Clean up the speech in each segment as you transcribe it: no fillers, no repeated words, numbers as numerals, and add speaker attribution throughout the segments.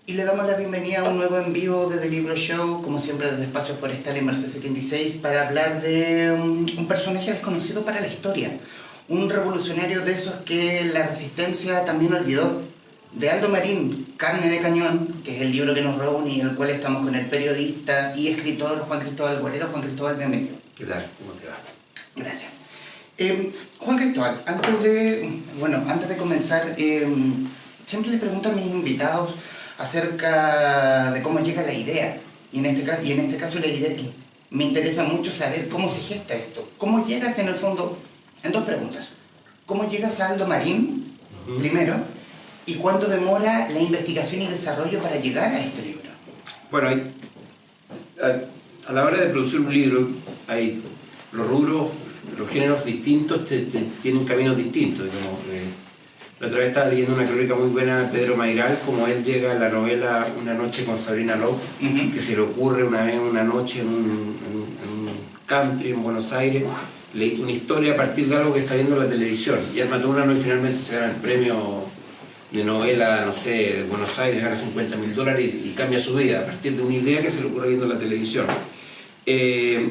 Speaker 1: Y le damos la bienvenida a un nuevo en vivo de The Libro Show, como siempre desde Espacio Forestal en Merced 76, para hablar de un personaje desconocido para la historia. Un revolucionario de esos que la resistencia también olvidó. De Aldo Marín, Carne de Cañón, que es el libro que nos reúne y en el cual estamos con el periodista y escritor Juan Cristóbal Guerrero. Juan Cristóbal, bienvenido.
Speaker 2: ¿Qué tal? ¿Cómo te va?
Speaker 1: Gracias. Juan Cristóbal, antes de comenzar, siempre le pregunto a mis invitados acerca de cómo llega la idea. Y en este caso la idea, me interesa mucho saber cómo se gesta esto. ¿Cómo llegas en el fondo? En dos preguntas. ¿Cómo llegas a Aldo Marín, primero? ¿Y cuánto demora la investigación y desarrollo para llegar a este libro?
Speaker 2: Bueno, a la hora de producir un libro, hay los rubros, los géneros distintos tienen caminos distintos. Digamos. La otra vez estaba leyendo una crónica muy buena de Pedro Mairal, como él llega a la novela Una noche con Sabrina Love, que se le ocurre una vez una noche en un country en Buenos Aires, leí una historia a partir de algo que está viendo en la televisión. Y él mató una noche y finalmente se gana el premio de novela, no sé, de Buenos Aires, gana $50.000 y cambia su vida a partir de una idea que se le ocurre viendo la televisión.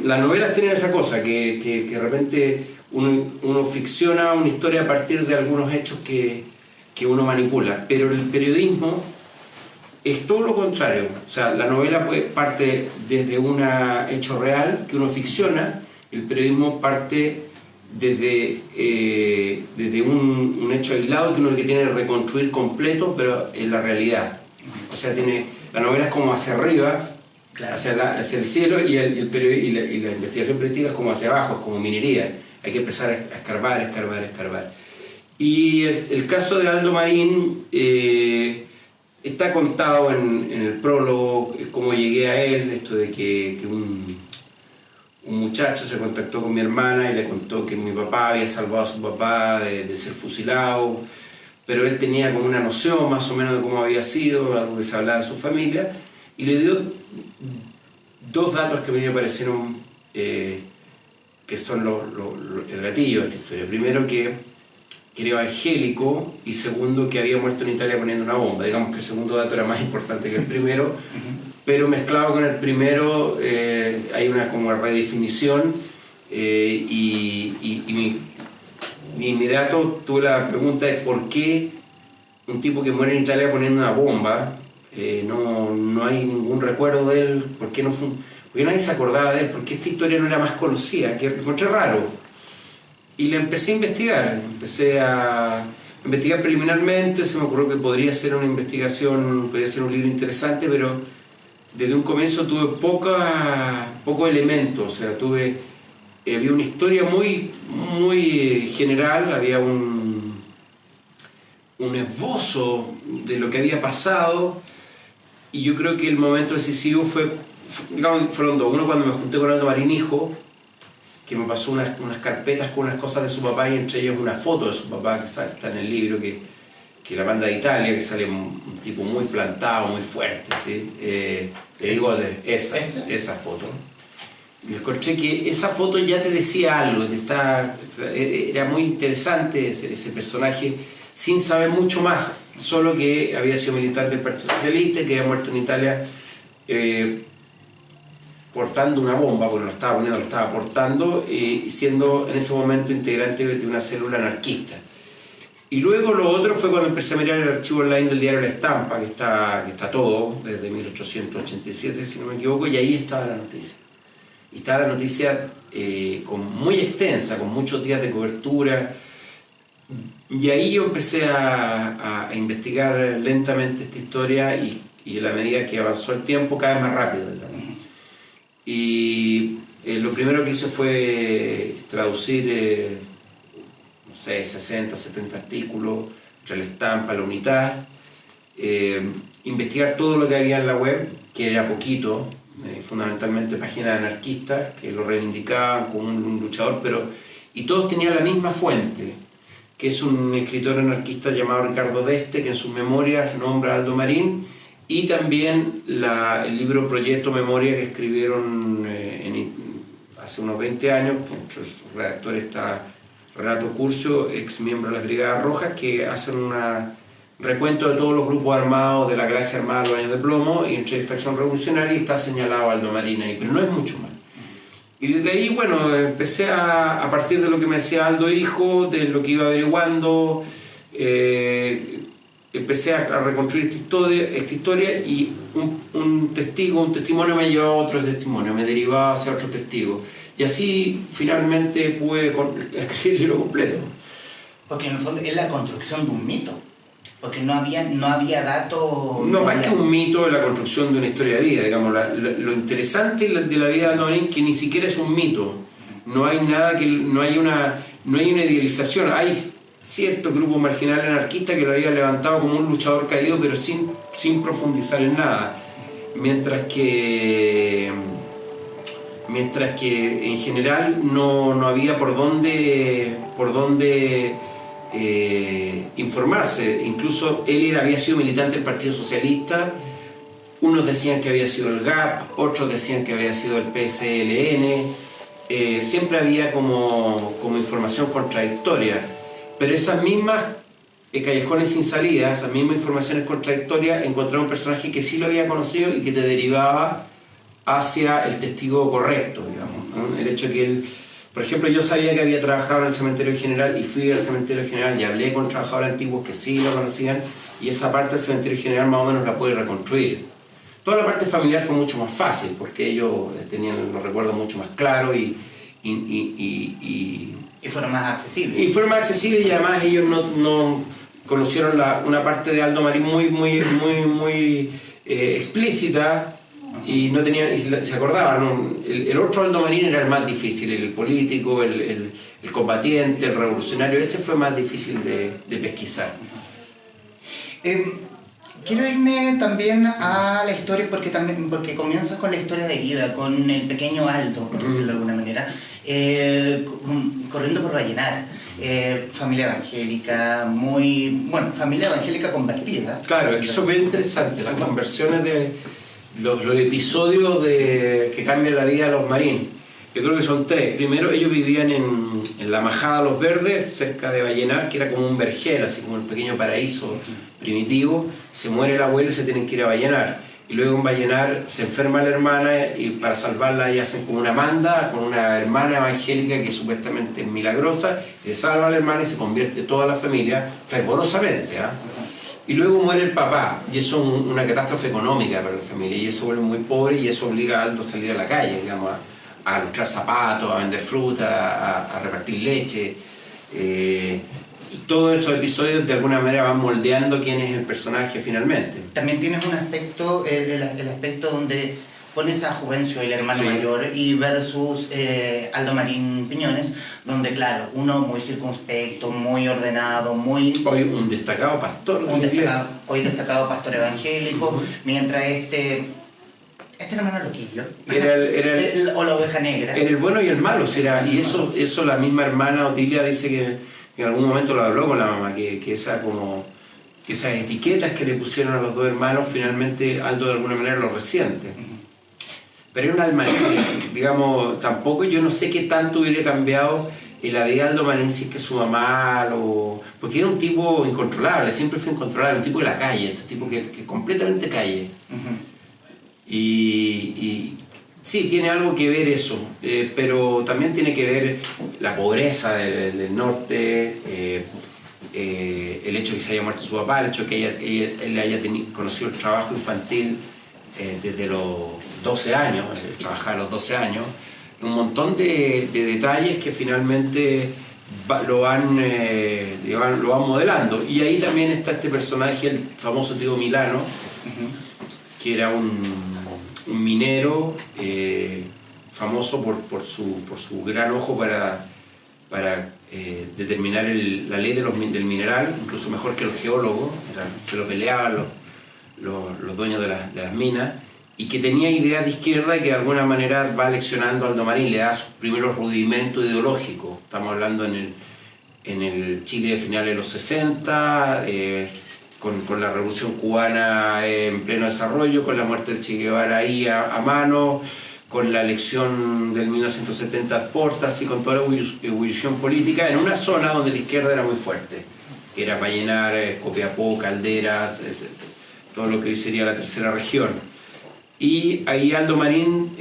Speaker 2: Las novelas tienen esa cosa, que de repente uno ficciona una historia a partir de algunos hechos que uno manipula, pero el periodismo es todo lo contrario. O sea, la novela parte desde un hecho real que uno ficciona, el periodismo parte desde un hecho aislado que uno tiene que reconstruir completo, pero en la realidad. O sea, la novela es como hacia arriba, claro, hacia el cielo, y la investigación periodística es como hacia abajo, es como minería. Hay que empezar a escarbar. Y el caso de Aldo Marín está contado en el prólogo, cómo llegué a él, esto de que un muchacho se contactó con mi hermana y le contó que mi papá había salvado a su papá de ser fusilado, pero él tenía como una noción más o menos de cómo había sido, algo que se hablaba en su familia, y le dio dos datos que a mí me parecieron que son el gatillo de esta historia. Primero, que era evangélico, y segundo, que había muerto en Italia poniendo una bomba. Digamos que el segundo dato era más importante que el primero, pero mezclado con el primero hay una como redefinición, y de inmediato tuve la pregunta de por qué un tipo que muere en Italia poniendo una bomba, no hay ningún recuerdo de él, por qué nadie se acordaba de él, porque esta historia no era más conocida, que encontré raro. Y le empecé a investigar, preliminarmente, se me ocurrió que podría ser una investigación, podría ser un libro interesante, pero desde un comienzo tuve pocos elementos, o sea, había una historia muy, muy general, había un esbozo de lo que había pasado, y yo creo que el momento decisivo fueron dos. Uno, cuando me junté con Aldo Marín hijo, que me pasó unas carpetas con unas cosas de su papá, y entre ellos una foto de su papá que está en el libro, que la manda de Italia, que sale un tipo muy plantado, muy fuerte, ¿sí? Le digo esa foto. Y encontré que esa foto ya te decía algo, era muy interesante ese personaje, sin saber mucho más, solo que había sido militante del Partido Socialista, que había muerto en Italia portando una bomba, porque lo estaba portando, y siendo en ese momento integrante de una célula anarquista. Y luego lo otro fue cuando empecé a mirar el archivo online del diario La Estampa, que está todo, desde 1887, si no me equivoco, y ahí estaba la noticia. Y estaba la noticia muy extensa, con muchos días de cobertura, y ahí yo empecé a investigar lentamente esta historia, y a la medida que avanzó el tiempo, cada vez más rápido, digamos. Y lo primero que hice fue traducir, no sé, 60, 70 artículos, entre La Estampa, La Unidad, investigar todo lo que había en la web, que era poquito, fundamentalmente páginas anarquistas, que lo reivindicaban como un luchador, y todos tenían la misma fuente, que es un escritor anarquista llamado Ricardo D'Este, que en sus memorias nombra a Aldo Marín, y también el libro Proyecto Memoria, que escribieron hace unos 20 años, que entre sus redactores está Renato Curcio, ex miembro de las Brigadas Rojas, que hacen una recuento de todos los grupos armados de la clase armada de los años de plomo y entre extracción revolucionaria, y está señalado Aldo Marín ahí, pero no es mucho más. Y desde ahí, bueno, empecé a partir de lo que me decía Aldo hijo, de lo que iba averiguando, empecé a reconstruir esta historia, y un testimonio me llevaba a otro testimonio, me derivaba hacia otro testigo. Y así finalmente pude escribir el libro completo.
Speaker 1: Porque en el fondo es la construcción de un mito. Porque no había datos...
Speaker 2: No, más que un mito, es la construcción de una historia de vida, digamos. Lo interesante de la vida de Aldo Marín, que ni siquiera es un mito. No hay nada que... No hay una idealización. Hay cierto grupo marginal anarquista que lo había levantado como un luchador caído, pero sin profundizar en nada. Mientras que en general no había por dónde informarse. Incluso él había sido militante del Partido Socialista, unos decían que había sido el GAP, otros decían que había sido el PSLN, siempre había como información contradictoria, pero esas mismas callejones sin salida, esas mismas informaciones contradictorias, encontraba un personaje que sí lo había conocido y que te derivaba hacia el testigo correcto, digamos, ¿no? El hecho que él, por ejemplo, yo sabía que había trabajado en el cementerio general y fui al cementerio general y hablé con trabajadores antiguos que sí lo conocían, y esa parte del cementerio general más o menos la pude reconstruir. Toda la parte familiar fue mucho más fácil porque ellos tenían los recuerdos mucho más claros y
Speaker 1: fueron más accesibles.
Speaker 2: Y fueron más accesibles, y además ellos no conocieron una parte de Aldo Marín muy explícita, y no tenían, y se acordaban, ¿no? El otro Aldo Marín era el más difícil, el político, el combatiente, el revolucionario. Ese fue más difícil de pesquisar.
Speaker 1: Quiero irme también a la historia, porque comienzas con la historia de vida, con el pequeño Aldo, por decirlo de alguna manera, corriendo por Vallenar. Familia evangélica, familia evangélica convertida.
Speaker 2: Claro, eso es bien interesante, las conversiones de los episodios que cambian la vida de los Marín. Yo creo que son tres. Primero, ellos vivían en la Majada Los Verdes, cerca de Vallenar, que era como un vergel, así como un pequeño paraíso primitivo. Se muere el abuelo y se tienen que ir a Vallenar. Y luego en Vallenar se enferma la hermana, y para salvarla y hacen como una manda con una hermana evangélica que supuestamente es milagrosa, y se salva a la hermana y se convierte toda la familia fervorosamente, ¿eh? Y luego muere el papá, y eso es una catástrofe económica para la familia, y eso vuelve muy pobre, y eso obliga a Aldo a salir a la calle, digamos, a lustrar zapatos, a vender fruta, a repartir leche. Y todos esos episodios de alguna manera van moldeando quién es el personaje finalmente.
Speaker 1: También tienes un aspecto, el aspecto donde pones a Juvencio, el hermano mayor, y versus Aldo Marín Piñones, donde claro, uno muy circunspecto, muy ordenado,
Speaker 2: Hoy un destacado pastor de la iglesia.
Speaker 1: Hoy destacado pastor evangélico, mientras este hermano loquillo, o la oveja negra.
Speaker 2: Era el bueno y el malo, y eso la misma hermana Otilia dice que en algún momento lo habló con la mamá, que esas etiquetas que le pusieron a los dos hermanos, finalmente Aldo de alguna manera lo resiente. Pero era un alma, digamos, tampoco yo no sé qué tanto hubiera cambiado en la vida de Aldo Marín si es que su mamá porque era un tipo incontrolable, siempre fue incontrolable, un tipo de la calle, este tipo que completamente calle. Y sí, tiene algo que ver eso, pero también tiene que ver la pobreza del norte, el hecho de que se haya muerto su papá, el hecho de que él haya conocido el trabajo infantil desde los 12 años, trabajar a los 12 años, un montón de detalles que finalmente lo van modelando. Y ahí también está este personaje, el famoso tío Milano, que era un minero famoso por su gran ojo para determinar la ley del mineral, incluso mejor que los geólogos, se lo peleaban los dueños de las minas, y que tenía ideas de izquierda y que de alguna manera va leccionando a Aldo Marín, le da sus primeros rudimentos ideológicos. Estamos hablando en el Chile de finales de los 60, con la Revolución Cubana en pleno desarrollo, con la muerte del Che Guevara ahí a mano, con la elección del 1970 a Portas y con toda la ebullición política en una zona donde la izquierda era muy fuerte. que era Vallenar, Copiapó, Caldera, todo lo que hoy sería la tercera región. Y ahí Aldo Marín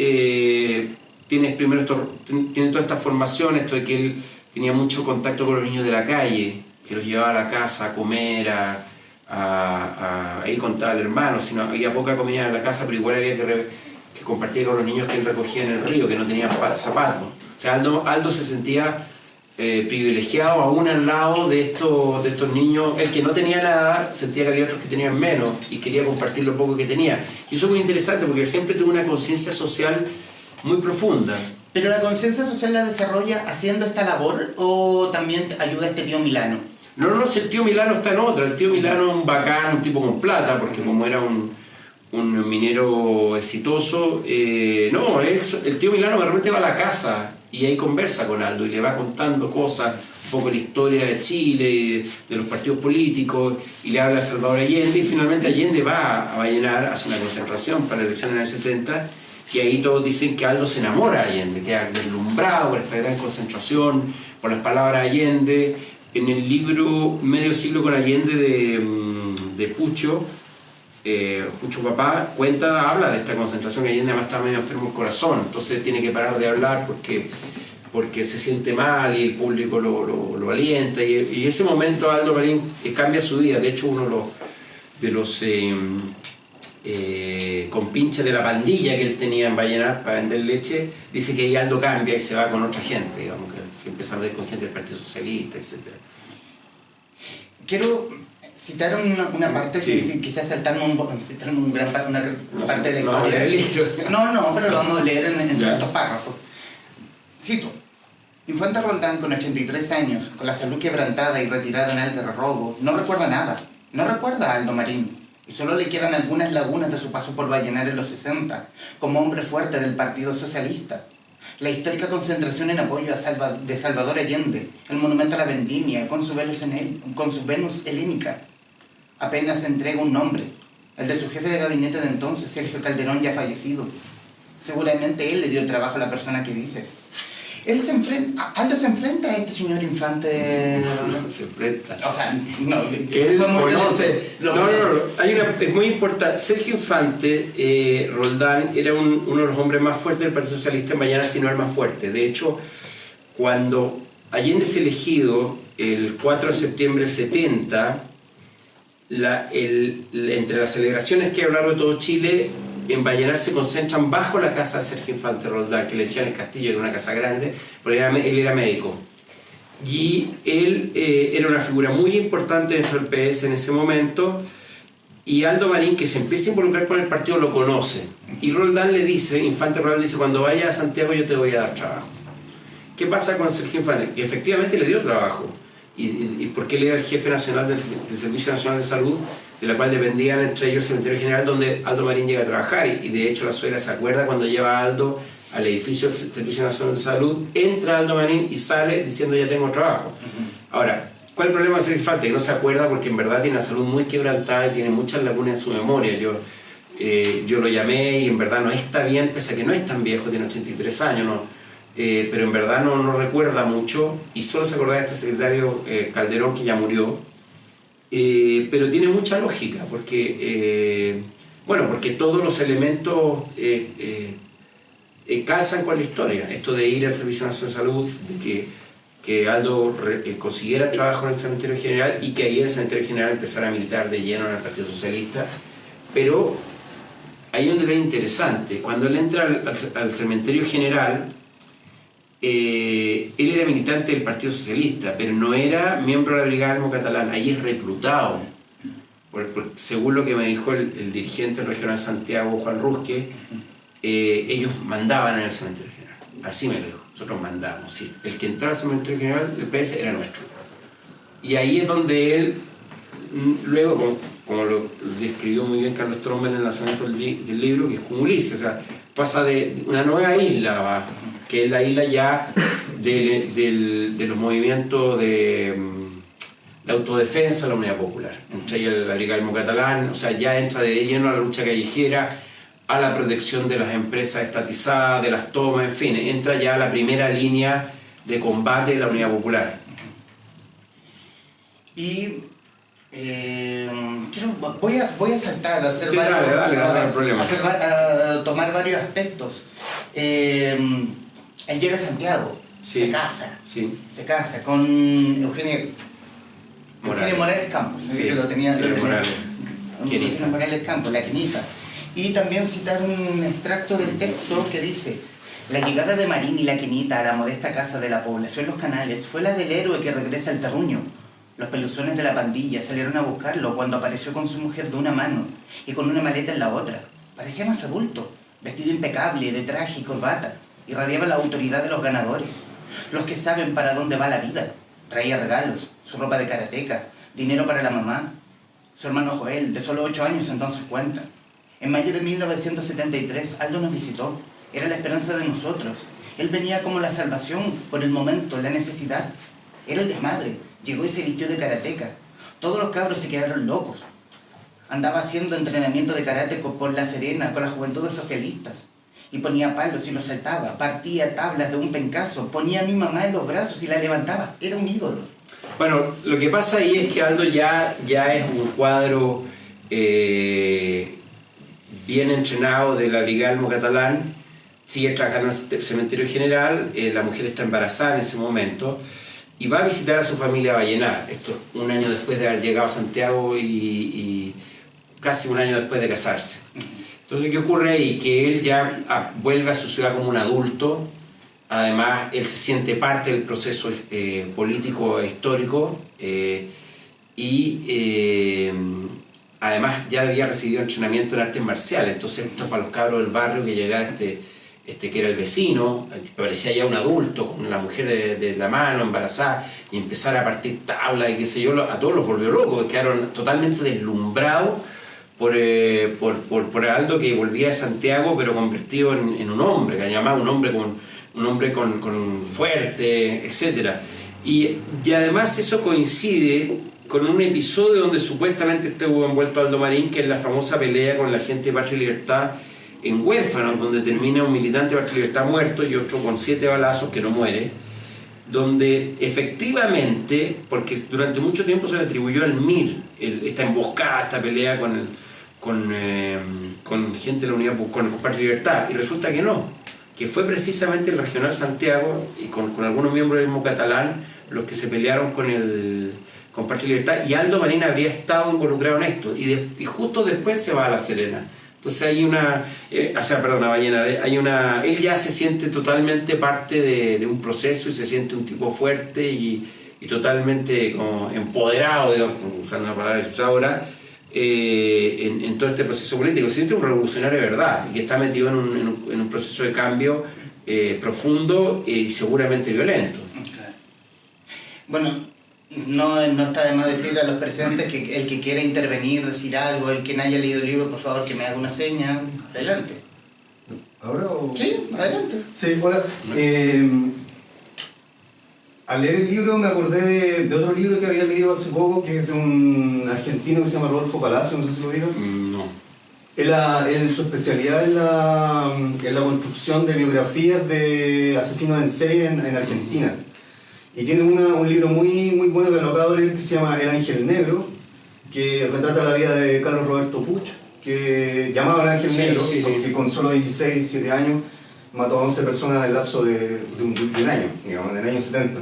Speaker 2: tiene toda esta formación, esto de que él tenía mucho contacto con los niños de la calle, que los llevaba a la casa a comer, ahí contaba el hermano, sino había poca comida en la casa, pero igual había que compartir con los niños que él recogía en el río, que no tenían zapatos. O sea, Aldo se sentía privilegiado aún al lado de estos niños. El que no tenía nada sentía que había otros que tenían menos y quería compartir lo poco que tenía. Y eso es muy interesante porque siempre tuvo una conciencia social muy profunda.
Speaker 1: ¿Pero la conciencia social la desarrolla haciendo esta labor o también ayuda a este tío Milano?
Speaker 2: No, si el tío Milano está en otra. El tío Milano es un bacán, un tipo con plata, porque como era un minero exitoso, no, el tío Milano realmente va a la casa y ahí conversa con Aldo y le va contando cosas, un poco la historia de Chile y de los partidos políticos, y le habla a Salvador Allende, y finalmente Allende va a Vallenar, hace una concentración para la elección en el 70, y ahí todos dicen que Aldo se enamora de Allende, queda deslumbrado por esta gran concentración, por las palabras de Allende. En el libro Medio siglo con Allende de Pucho Papá habla de esta concentración, que Allende además estaba medio enfermo el corazón, entonces tiene que parar de hablar porque se siente mal y el público lo alienta, y ese momento Aldo Marín cambia su vida. De hecho, uno de los compinches de la pandilla que él tenía en Vallenar para vender leche, dice que ahí Aldo cambia y se va con otra gente, digamos, que se empieza a ver con gente del Partido Socialista, etc.
Speaker 1: Quiero citar una parte, sí. Quizás saltarme una parte de la historia. No, pero lo vamos a leer en ciertos párrafos. Cito: Infante Roldán, con 83 años, con la salud quebrantada y retirado en Algarrobo, no recuerda nada. No recuerda a Aldo Marín, y solo le quedan algunas lagunas de su paso por Vallenar en los 60, como hombre fuerte del Partido Socialista. La histórica concentración en apoyo de Salvador Allende, el monumento a la vendimia, con su Venus helénica. Apenas se entrega un nombre, el de su jefe de gabinete de entonces, Sergio Calderón, ya fallecido. Seguramente él le dio trabajo a la persona que dices. Aldo se enfrenta a este señor Infante.
Speaker 2: Se enfrenta.
Speaker 1: O sea, no.
Speaker 2: Él conoce. Es muy importante. Sergio Infante Roldán era uno de los hombres más fuertes del Partido Socialista en Vallenar, si no el más fuerte. De hecho, cuando Allende es elegido el 4 de septiembre del 70, entre las celebraciones que hay a lo largo de todo Chile, en Vallenar se concentran bajo la casa de Sergio Infante Roldán, que le decían el castillo, era una casa grande, porque él era médico. Y él era una figura muy importante dentro del PS en ese momento, y Aldo Marín, que se empieza a involucrar con el partido, lo conoce. Y Roldán le dice, Infante Roldán dice: cuando vaya a Santiago yo te voy a dar trabajo. ¿Qué pasa con Sergio Infante? Que efectivamente le dio trabajo, y porque él era el jefe nacional del Servicio Nacional de Salud, de la cual dependían entre ellos el Cementerio General, donde Aldo Marín llega a trabajar, y de hecho la suegra se acuerda cuando lleva a Aldo al edificio del Servicio Nacional de Salud, entra Aldo Marín y sale diciendo: ya tengo trabajo. Ahora, ¿cuál es el problema de Sergio Infante? Que no se acuerda porque en verdad tiene la salud muy quebrantada y tiene muchas lagunas en su memoria. Yo lo llamé y en verdad no está bien, pese a que no es tan viejo, tiene 83 años, ¿no? Pero en verdad no recuerda mucho, y solo se acordaba de este secretario Calderón, que ya murió. Pero tiene mucha lógica, porque todos los elementos calzan con la historia. Esto de ir al Servicio Nacional de Salud, de que Aldo consiguiera trabajo en el Cementerio General, y que ahí en el Cementerio General empezara a militar de lleno en el Partido Socialista. Pero ahí es donde es interesante, cuando él entra al Cementerio General, él era militante del Partido Socialista, pero no era miembro de la Brigada Almo Catalán. Ahí es reclutado. Según lo que me dijo el dirigente regional Santiago, Juan Rusque, ellos mandaban en el Cementerio General. Así me lo dijo. Nosotros mandamos. Sí. El que entraba al Cementerio General del PS era nuestro. Y ahí es donde él, luego, como lo describió muy bien Carlos Tromba en el lanzamiento del libro, que es como Ulises, o sea, pasa de una nueva isla, que es la isla ya de los movimientos de autodefensa de la Unidad Popular, entre ellas la Brigada Almo Catalán. O sea, ya entra de lleno a la lucha callejera, a la protección de las empresas estatizadas, de las tomas, en fin, entra ya a la primera línea de combate de la Unidad Popular.
Speaker 1: Y voy a saltar, a hacer
Speaker 2: sí, dale, problema.
Speaker 1: A tomar varios aspectos. Él llega a Santiago,
Speaker 2: sí,
Speaker 1: se casa con Eugenia Morales Campos,
Speaker 2: sí,
Speaker 1: que lo tenía
Speaker 2: Eugenia
Speaker 1: Morales Campos, la Quinita. Y también citar un extracto del texto que dice: la llegada de Marín y la Quinita a la modesta casa de la población Los Canales fue la del héroe que regresa al terruño. Los peluzones de la pandilla salieron a buscarlo cuando apareció con su mujer de una mano y con una maleta en la otra. Parecía más adulto, vestido impecable, de traje y corbata. Irradiaba la autoridad de los ganadores, los que saben para dónde va la vida. Traía regalos, su ropa de karateca, dinero para la mamá. Su hermano Joel, de solo 8 años, entonces cuenta. En mayo de 1973, Aldo nos visitó. Era la esperanza de nosotros. Él venía como la salvación, por el momento, la necesidad. Era el desmadre. Llegó y se vistió de karateca. Todos los cabros se quedaron locos. Andaba haciendo entrenamiento de karate por La Serena con las juventudes socialistas. Y ponía palos y los saltaba. Partía tablas de un pencazo. Ponía a mi mamá en los brazos y la levantaba. Era un ídolo.
Speaker 2: Bueno, lo que pasa ahí es que Aldo ya es un cuadro bien entrenado de la Brigada Almo Catalán. Sigue trabajando en el cementerio general. La mujer está embarazada en ese momento. Y va a visitar a su familia a Vallenar, esto un año después de haber llegado a Santiago y casi un año después de casarse. Entonces, ¿qué ocurre ahí? Que él ya vuelve a su ciudad como un adulto, además él se siente parte del proceso político e histórico además ya había recibido entrenamiento en artes marciales, entonces esto para los cabros del barrio que llegara que era el vecino, que parecía ya un adulto, con la mujer de la mano, embarazada, y empezar a partir tablas y qué sé yo, a todos los volvió locos, quedaron totalmente deslumbrados por Aldo, que volvía de Santiago, pero convertido en un hombre, que llamaba un hombre con fuerte, etc. Y además eso coincide con un episodio donde supuestamente estuvo envuelto Aldo Marín, que es la famosa pelea con la gente de Patria y Libertad, en Huérfanos, donde termina un militante de Patria y Libertad muerto y otro con 7 balazos que no muere, donde efectivamente, porque durante mucho tiempo se le atribuyó al MIR esta emboscada, esta pelea con gente de la Unidad, con Patria y Libertad, y resulta que no, que fue precisamente el Regional Santiago y con algunos miembros del Almo Catalán los que se pelearon con Patria y Libertad, y Aldo Marín habría estado involucrado en esto, y justo después se va a La Serena. Entonces hay a Vallenar, él ya se siente totalmente parte de un proceso y se siente un tipo fuerte y totalmente como empoderado, digamos, usando una palabra que se usa ahora, en todo este proceso político. Se siente un revolucionario de verdad y que está metido en un proceso de cambio profundo y seguramente violento.
Speaker 1: Bueno, no está de más decir a los presentes que el que quiera intervenir, decir algo, el que no haya leído el libro, por favor, que me haga una seña. Adelante.
Speaker 3: ¿Ahora o...?
Speaker 1: Sí, adelante.
Speaker 3: Sí, hola. Al leer el libro me acordé de otro libro que había leído hace poco, que es de un argentino que se llama Rodolfo Palacio, no sé si lo vieron.
Speaker 2: No.
Speaker 3: Su especialidad es la construcción de biografías de asesinos en serie en Argentina. Y tiene un libro muy bueno que lo acabo de leer, que se llama El Ángel Negro, que retrata la vida de Carlos Roberto Puch, que llamaba El Ángel Negro, porque con solo 16, 17 años mató a 11 personas en el lapso de un año, digamos, en el año 70.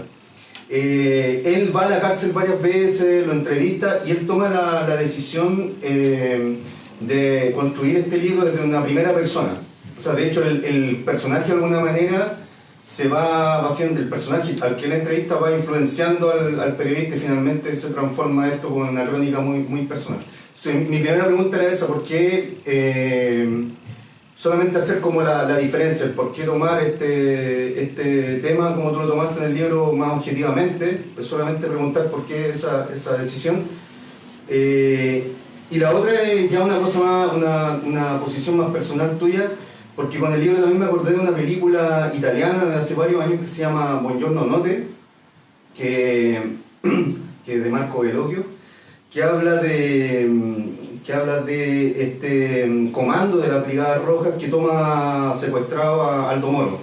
Speaker 3: Él va a la cárcel varias veces, lo entrevista y él toma la decisión de construir este libro desde una primera persona. O sea, de hecho el personaje de alguna manera se va haciendo, el personaje al que la entrevista va influenciando al periodista y finalmente se transforma esto como una crónica muy personal. Entonces, mi primera pregunta era esa: ¿por qué solamente hacer como la diferencia, el por qué tomar este tema como tú lo tomaste en el libro más objetivamente? Pues solamente preguntar por qué esa decisión. Y la otra es ya una cosa más, una posición más personal tuya, porque con el libro también me acordé de una película italiana de hace varios años que se llama Buongiorno Notte, que es de Marco Bellocchio, que habla de este comando de las Brigadas Rojas que toma secuestrado a Aldo Moro.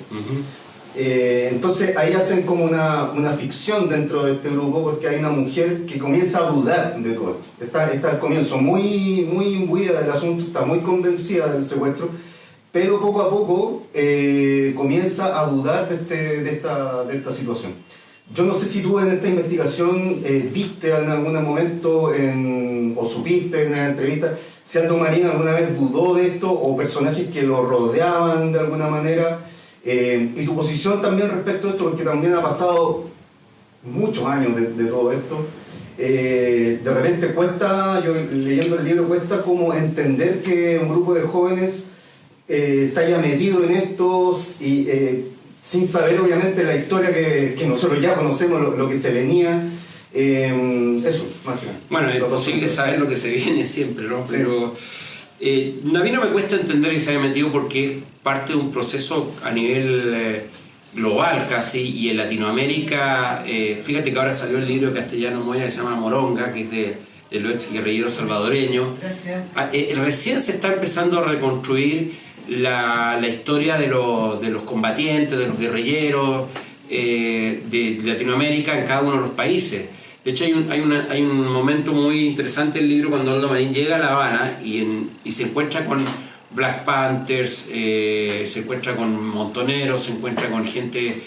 Speaker 3: Entonces ahí hacen como una ficción dentro de este grupo, porque hay una mujer que comienza a dudar de todo esto. Está al comienzo muy, muy imbuida del asunto, está muy convencida del secuestro, pero poco a poco comienza a dudar de esta situación. Yo no sé si tú en esta investigación viste en algún momento o supiste en una entrevista si Aldo Marín alguna vez dudó de esto, o personajes que lo rodeaban de alguna manera. Y tu posición también respecto a esto, porque también ha pasado muchos años de todo esto. De repente cuesta, yo leyendo el libro, cuesta como entender que un grupo de jóvenes se haya metido en esto y sin saber obviamente la historia que nosotros ya conocemos, lo que se venía. Eso, más que nada.
Speaker 2: Bueno, es posible saber lo que se viene siempre, ¿no?
Speaker 3: Sí.
Speaker 2: Pero a mí no me cuesta entender que se haya metido, porque es parte de un proceso a nivel global casi, y en Latinoamérica, fíjate que ahora salió el libro castellano Moya que se llama Moronga, que es de los ex guerrilleros salvadoreños. Recién se está empezando a reconstruir la historia de los combatientes, de los guerrilleros de Latinoamérica en cada uno de los países. De hecho, hay un momento muy interesante en el libro cuando Aldo Marín llega a La Habana y se encuentra con Black Panthers, se encuentra con montoneros, se encuentra con gente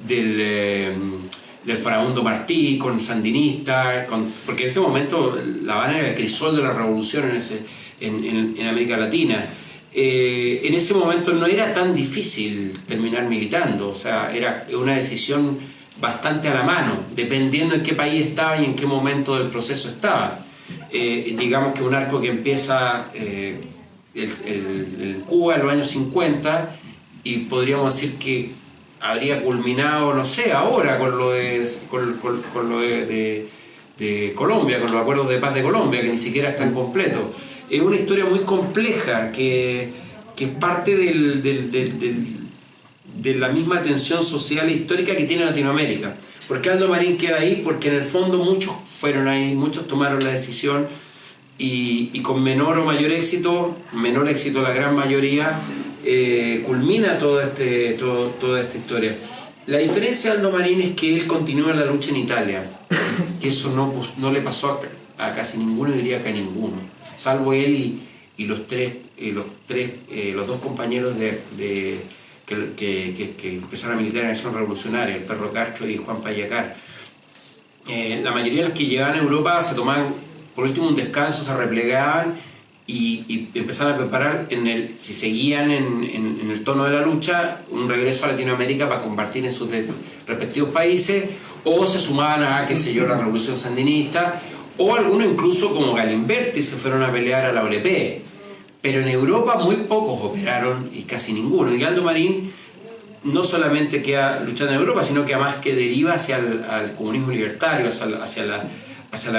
Speaker 2: del Farabundo Martí, con sandinistas, porque en ese momento La Habana era el crisol de la revolución en América Latina. En ese momento no era tan difícil terminar militando, o sea, era una decisión bastante a la mano, dependiendo en qué país estaba y en qué momento del proceso estaba. Digamos que un arco que empieza en Cuba en los años 50, y podríamos decir que habría culminado, no sé, ahora con lo de Colombia, con los acuerdos de paz de Colombia, que ni siquiera están completos. Es una historia muy compleja que parte de la misma tensión social e histórica que tiene Latinoamérica. ¿Por qué Aldo Marín queda ahí? Porque en el fondo muchos fueron ahí, muchos tomaron la decisión y con menor o mayor éxito la gran mayoría, culmina toda esta historia. La diferencia de Aldo Marín es que él continúa la lucha en Italia, que eso no le pasó a casi ninguno, diría que a ninguno, salvo él y los dos compañeros que empezaron a militar en Acción Revolucionaria, el Perro Castro y Juan Payacar. La mayoría de los que llegaban a Europa se tomaban por último un descanso, se replegaban y empezaron a preparar, si seguían en el tono de la lucha, un regreso a Latinoamérica para combatir en sus respectivos países, o se sumaban a, qué sé yo, la Revolución Sandinista, o algunos incluso como Galimberti se fueron a pelear a la OLP. Pero en Europa muy pocos operaron, y casi ninguno. Y Aldo Marín no solamente queda luchando en Europa, sino que además que deriva hacia el comunismo libertario, hacia la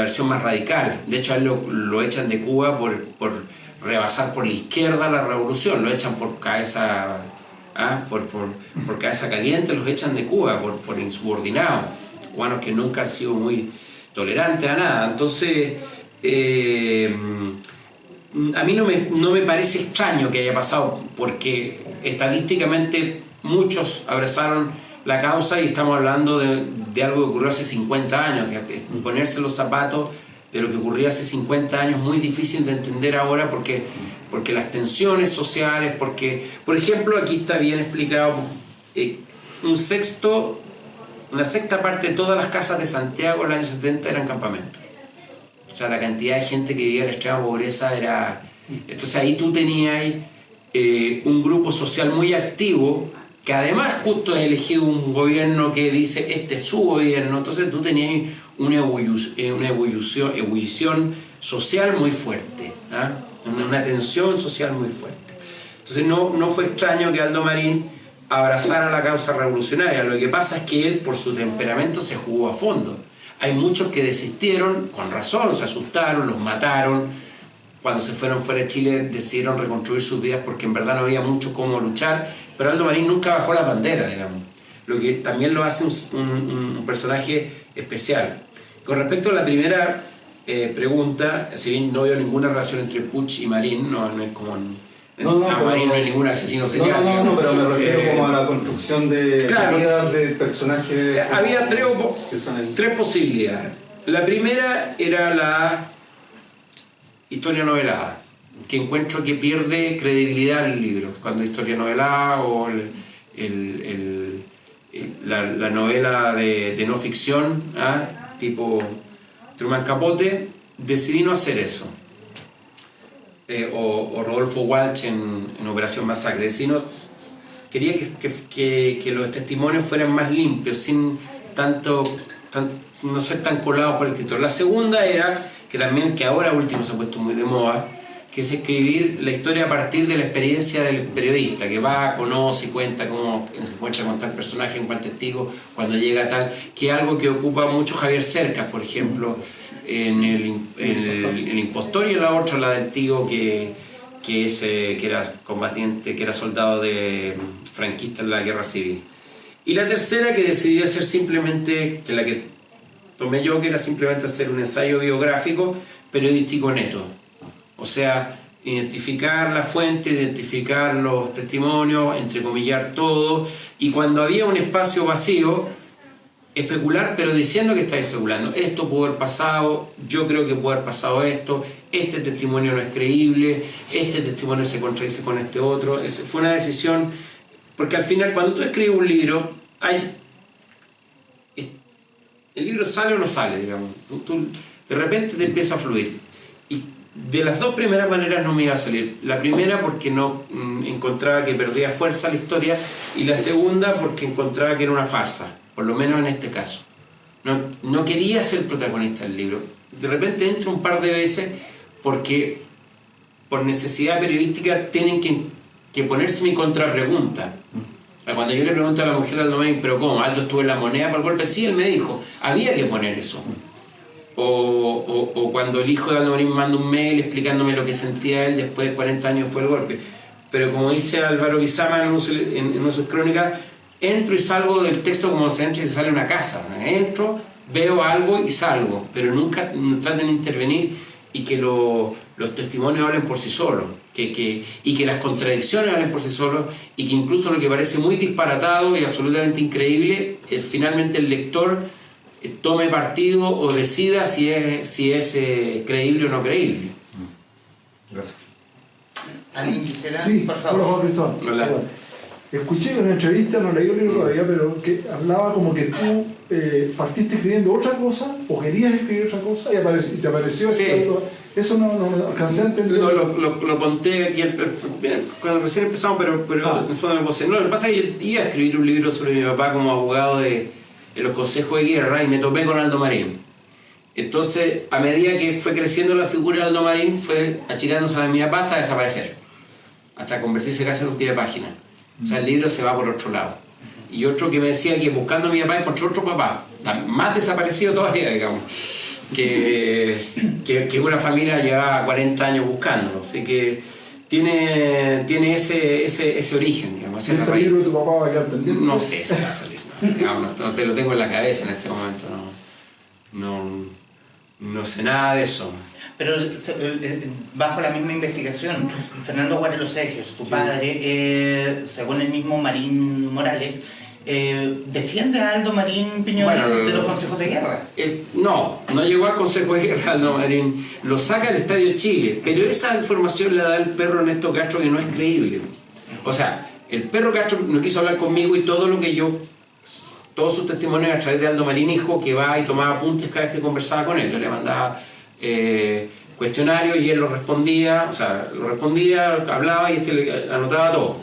Speaker 2: versión más radical. De hecho, a él lo echan de Cuba por rebasar por la izquierda la revolución, lo echan por cabeza, por cabeza caliente, los echan de Cuba por insubordinados, cubanos que nunca han sido muy tolerantes a nada. Entonces, a mí no me parece extraño que haya pasado, porque estadísticamente muchos abrazaron la causa, y estamos hablando de algo que ocurrió hace 50 años. Ponerse los zapatos de lo que ocurría hace 50 años es muy difícil de entender ahora, porque las tensiones sociales, porque, por ejemplo, aquí está bien explicado, una sexta parte de todas las casas de Santiago en los años 70 eran campamentos. O sea, la cantidad de gente que vivía en la extrema pobreza era... Entonces ahí tú tenías un grupo social muy activo, que además justo has elegido un gobierno que dice, este es su gobierno. Entonces tú tenías una ebullición social muy fuerte, una tensión social muy fuerte. Entonces no fue extraño que Aldo Marín abrazara la causa revolucionaria. Lo que pasa es que él, por su temperamento, se jugó a fondo. Hay muchos que desistieron, con razón, se asustaron, los mataron. Cuando se fueron fuera de Chile decidieron reconstruir sus vidas porque en verdad no había mucho cómo luchar, pero Aldo Marín nunca bajó la bandera, digamos, lo que también lo hace un personaje especial. Con respecto a la primera pregunta, si bien no veo ninguna relación entre Puig y Marín, no es como en Aldo Marín no es ningún asesino serial.
Speaker 3: No, pero me refiero como a la construcción de
Speaker 2: claro,
Speaker 3: de personajes.
Speaker 2: Había tres posibilidades. La primera era la historia novelada, que encuentro que pierde credibilidad el libro, cuando historia novelada o la novela de no ficción, tipo Truman Capote. Decidí no hacer eso. O Rodolfo Walsh en Operación Masacre. Sino quería que los testimonios fueran más limpios, sin no ser tan colados por el escritor. La segunda era, que ahora último se ha puesto muy de moda, que es escribir la historia a partir de la experiencia del periodista, que va, conoce y cuenta cómo se encuentra con tal personaje, con cual testigo, cuando llega tal, que es algo que ocupa mucho Javier Cercas, por ejemplo, en el Impostor, y en la otra, la del tío que era combatiente, que era soldado franquista en la Guerra Civil. Y la tercera, que decidí hacer simplemente, que la que tomé yo, que era simplemente hacer un ensayo biográfico periodístico neto. O sea, identificar la fuente, identificar los testimonios, entrecomillar todo, y cuando había un espacio vacío, especular, pero diciendo que está especulando. Esto pudo haber pasado, yo creo que pudo haber pasado esto, este testimonio no es creíble, este testimonio se contradice con este otro. Fue una decisión, porque al final cuando tú escribes un libro, el libro sale o no sale, digamos. Tú de repente te empieza a fluir. Y de las dos primeras maneras no me iba a salir. La primera porque no encontraba que perdía fuerza la historia, y la segunda porque encontraba que era una farsa, por lo menos en este caso. No quería ser protagonista del libro. De repente entro un par de veces porque por necesidad periodística tienen que ponerse mi contrapregunta. Cuando yo le pregunto a la mujer de Aldo Marín, ¿pero cómo? ¿Aldo estuvo en la moneda para el golpe? Sí, él me dijo, había que poner eso. O cuando el hijo de Aldo Marín me manda un mail explicándome lo que sentía él después de 40 años después del golpe. Pero como dice Álvaro Guizama en una de sus crónicas, entro y salgo del texto como se entra y se sale de una casa. Entro, veo algo y salgo, pero nunca traten de intervenir y que los testimonios hablen por sí solos, y que las contradicciones hablen por sí solos, y que incluso lo que parece muy disparatado y absolutamente increíble, finalmente el lector tome partido o decida si es creíble o no creíble.
Speaker 3: Gracias.
Speaker 1: ¿Alguien quisiera?
Speaker 4: Sí,
Speaker 1: por favor.
Speaker 4: Juan Cristóbal.
Speaker 2: Hola.
Speaker 4: Escuché una entrevista, no leí el libro todavía, pero que hablaba como que tú partiste escribiendo otra cosa, o querías escribir otra cosa, y te apareció.
Speaker 2: Sí.
Speaker 4: Eso no alcancé a entender.
Speaker 2: Lo conté aquí cuando recién empezamos, pero en el fondo me posee. No, lo que pasa es que yo iba a escribir un libro sobre mi papá como abogado de los consejos de guerra, y me topé con Aldo Marín. Entonces, a medida que fue creciendo la figura de Aldo Marín, fue achicándose a mi papá hasta desaparecer, hasta convertirse casi en un pie de página. O sea, el libro se va por otro lado. Y otro que me decía que buscando a mi papá encontró otro papá, más desaparecido todavía, digamos, que una familia llevaba 40 años buscándolo. Así que tiene ese origen, digamos.
Speaker 4: ¿Ese libro de tu papá va a quedar pendiente?
Speaker 2: No sé si va a salir. No te lo tengo en la cabeza en este momento. No sé nada de eso.
Speaker 1: Pero bajo la misma investigación, Fernando Guarelo Sergio, tu padre, según el mismo Marín Morales, defiende a Aldo Marín Piñones de los consejos de guerra.
Speaker 2: No llegó al consejo de guerra Aldo Marín, lo saca del Estadio Chile, pero esa información la da el perro Ernesto Castro, que no es creíble. O sea, el perro Castro no quiso hablar conmigo, y todos sus testimonios a través de Aldo Marín hijo, que va y tomaba apuntes cada vez que conversaba con él. Yo le mandaba cuestionarios y él lo respondía, hablaba y anotaba todo.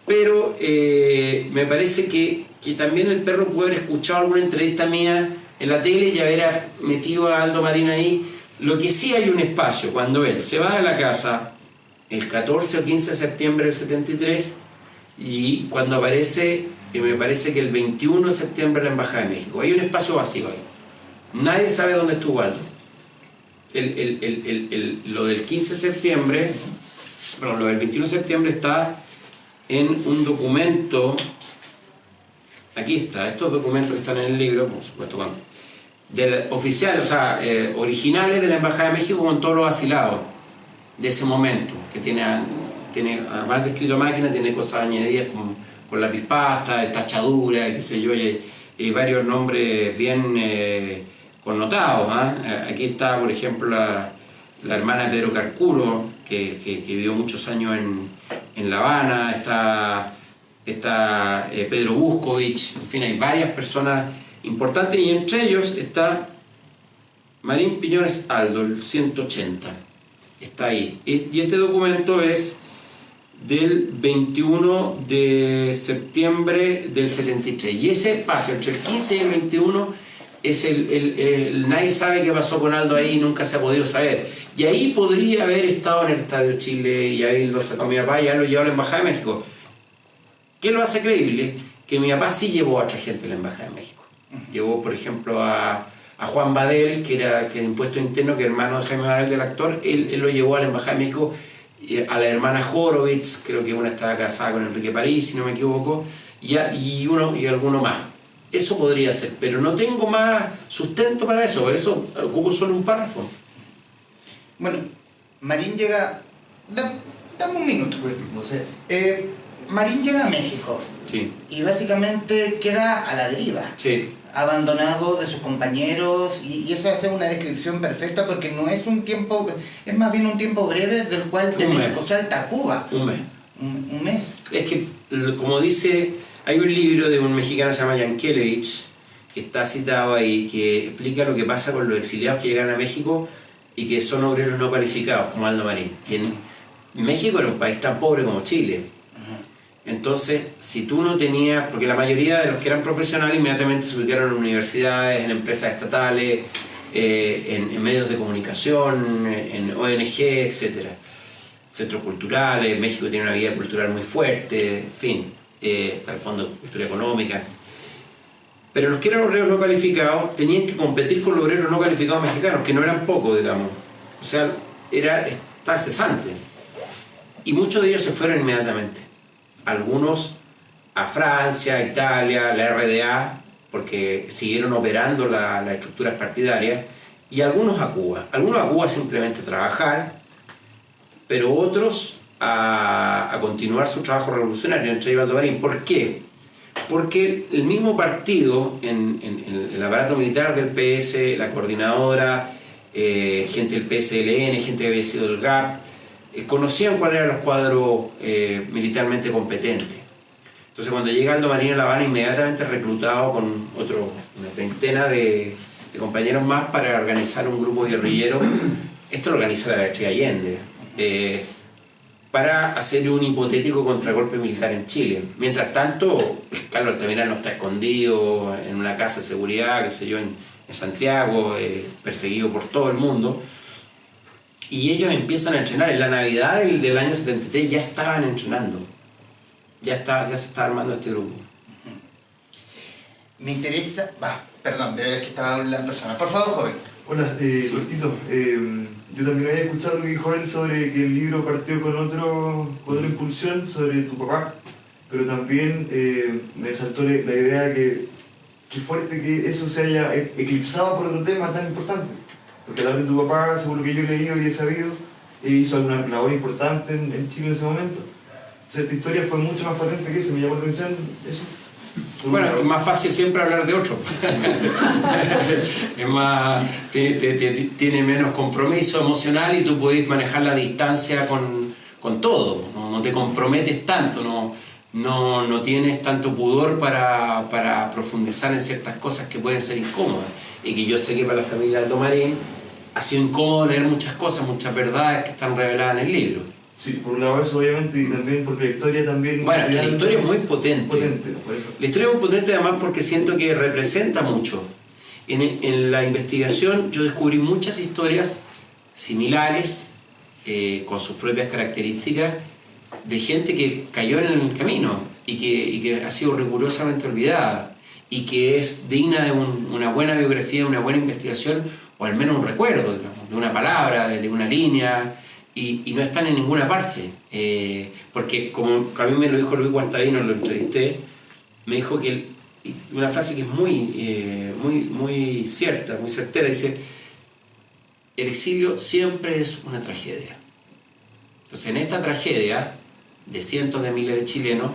Speaker 2: Pero me parece que también el perro puede haber escuchado alguna entrevista mía en la tele y haber metido a Aldo Marín ahí. Lo que sí hay un espacio, cuando él se va de la casa el 14 o 15 de septiembre del 73, y cuando aparece, me parece que el 21 de septiembre en la Embajada de México, hay un espacio vacío ahí. Nadie sabe dónde estuvo Aldo. Lo del 15 de septiembre, lo del 21 de septiembre está en un documento. Aquí está, estos documentos que están en el libro, por supuesto, oficiales, originales de la Embajada de México, con todos los asilados de ese momento, que tiene tiene, además de escrito a máquina, tiene cosas añadidas con lápiz pasta, tachadura, qué sé yo, y varios nombres bien connotados. Aquí está, por ejemplo, la hermana de Pedro Carcuro, que vivió muchos años en La Habana, está Pedro Buscovich, en fin, hay varias personas importantes, y entre ellos está Marín Piñones Aldo, el 180, está ahí. Y este documento es del 21 de septiembre del 73, y ese espacio entre el 15 y el 21 es nadie sabe qué pasó con Aldo ahí, nunca se ha podido saber, y ahí podría haber estado en el Estadio Chile, y ahí lo sacó mi papá y ya lo llevó a la Embajada de México. ¿Qué lo hace creíble? Que mi papá sí llevó a otra gente a la Embajada de México. Llevó, por ejemplo, a Juan Badel, que era impuesto interno, que es hermano de Jaime Badel, del actor. Él lo llevó a la Embajada de México, a la hermana Horowitz, creo que una estaba casada con Enrique París, si no me equivoco, y alguno más. Eso podría ser, pero no tengo más sustento para eso, por eso ocupo solo un párrafo.
Speaker 1: Bueno, Marín llega... Dame un minuto.
Speaker 3: No sé.
Speaker 1: Marín llega a México.
Speaker 2: Sí.
Speaker 1: Y básicamente queda a la deriva.
Speaker 2: Sí.
Speaker 1: Abandonado de sus compañeros, y esa es una descripción perfecta, porque no es un tiempo, es más bien un tiempo breve del cual de México salta a Cuba.
Speaker 2: Un mes.
Speaker 1: Un mes.
Speaker 2: Es que, como dice, hay un libro de un mexicano que se llama Yankelevich, que está citado ahí, que explica lo que pasa con los exiliados que llegan a México y que son obreros no cualificados, como Aldo Marín. Que en México era un país tan pobre como Chile. Entonces, si tú no tenías, porque la mayoría de los que eran profesionales inmediatamente se ubicaron en universidades, en empresas estatales, en medios de comunicación, en ONG, etc. Centros culturales, México tiene una vida cultural muy fuerte, en fin, está el Fondo de Cultura Económica. Pero los que eran obreros no calificados tenían que competir con los obreros no calificados mexicanos, que no eran pocos, digamos. O sea, era estar cesante. Y muchos de ellos se fueron inmediatamente. Algunos a Francia, Italia, la RDA, porque siguieron operando las estructuras partidarias, y algunos a Cuba. Algunos a Cuba simplemente a trabajar, pero otros a continuar su trabajo revolucionario, entre ellos Aldo Marín. ¿Por qué? Porque el mismo partido, en el aparato militar del PS, la coordinadora, gente del PSLN, gente que había sido del GAP, conocían cuáles eran los cuadros militarmente competentes. Entonces, cuando llega Aldo Marín a La Habana, inmediatamente reclutado con una treintena de compañeros más para organizar un grupo guerrillero. Esto lo organiza la Beatriz Allende, para hacer un hipotético contragolpe militar en Chile. Mientras tanto, Carlos Altamirano está escondido en una casa de seguridad, qué sé yo, en Santiago, perseguido por todo el mundo. Y ellos empiezan a entrenar. En la Navidad del año 73 ya estaban entrenando. Ya se estaba armando este grupo.
Speaker 1: Me interesa... perdón, de ver que estaba la persona. Por favor, joven.
Speaker 3: Hola, Bertito. Yo también había escuchado lo que dijo él sobre que el libro partió con otra impulsión sobre tu papá, pero también me saltó la idea que fuerte que eso se haya eclipsado por otro tema tan importante. Porque hablar de tu papá, según lo que yo he leído y he sabido, hizo alguna labor importante en Chile en ese momento. Entonces, esta historia fue mucho más potente que eso, me llamó la atención eso.
Speaker 2: Bueno, es más fácil siempre hablar de otro. Es más, tiene menos compromiso emocional y tú puedes manejar la distancia con todo. No te comprometes tanto, no tienes tanto pudor para profundizar en ciertas cosas que pueden ser incómodas. Y que yo sé que para la familia Aldo Marín ha sido incómodo leer muchas cosas, muchas verdades que están reveladas en el libro.
Speaker 3: Sí, por un lado eso obviamente, y también porque la historia también...
Speaker 2: Bueno, que la historia es muy potente.
Speaker 3: Por eso.
Speaker 2: La historia es muy potente además porque siento que representa mucho. En la investigación yo descubrí muchas historias similares, con sus propias características, de gente que cayó en el camino y que ha sido rigurosamente olvidada y que es digna de una buena biografía, de una buena investigación, o al menos un recuerdo, digamos, de una palabra, de una línea, y no están en ninguna parte. Porque como a mí me lo dijo Luis Guastavino, lo entrevisté, me dijo que una frase que es muy cierta, muy certera, dice: el exilio siempre es una tragedia. Entonces, en esta tragedia de cientos de miles de chilenos,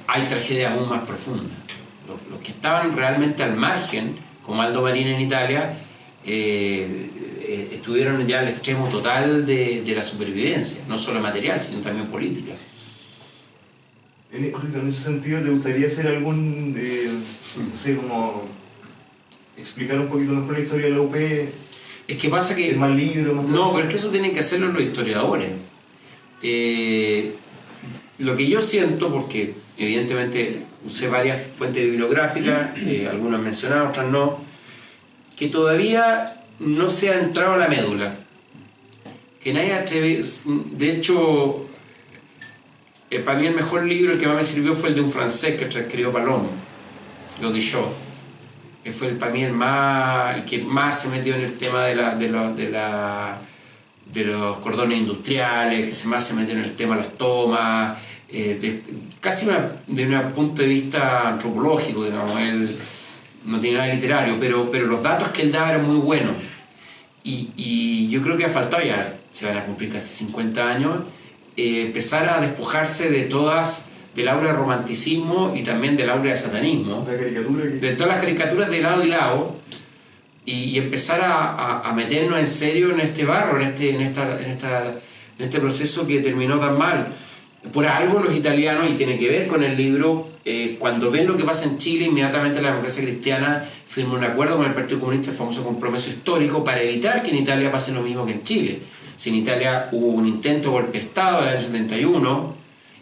Speaker 2: hay tragedias aún más profundas. Los que estaban realmente al margen, como Aldo Marín en Italia, estuvieron ya al extremo total de la supervivencia, no solo material, sino también política.
Speaker 3: En ese sentido, ¿te gustaría hacer algún, no sé, como explicar un poquito mejor la historia de la UP?
Speaker 2: Es que pasa que...
Speaker 3: ¿Más libros? Más
Speaker 2: no, pero es que eso tienen que hacerlo los historiadores. Lo que yo siento, porque evidentemente usé varias fuentes bibliográficas, algunas mencionadas, otras no, que todavía no se ha entrado a la médula. Que nadie atreve... De hecho, para mí el mejor libro, el que más me sirvió, fue el de un francés que escribió Palom, Gaudichaud, que fue para mí el que más se metió en el tema de los cordones industriales, que más se metió en el tema de las tomas, casi de un punto de vista antropológico, digamos. Él no tiene nada de literario, pero los datos que él daba eran muy buenos. Y yo creo que ha faltado, ya se van a cumplir casi 50 años, empezar a despojarse de todas, del aura de romanticismo y también del aura de satanismo, de todas las caricaturas de lado y lado, y empezar a meternos en serio en este barro, en este proceso que terminó tan mal. Por algo los italianos, y tiene que ver con el libro, cuando ven lo que pasa en Chile, inmediatamente la democracia cristiana firma un acuerdo con el Partido Comunista, el famoso compromiso histórico, para evitar que en Italia pase lo mismo que en Chile. Si en Italia hubo un intento de golpe de Estado en el año 71,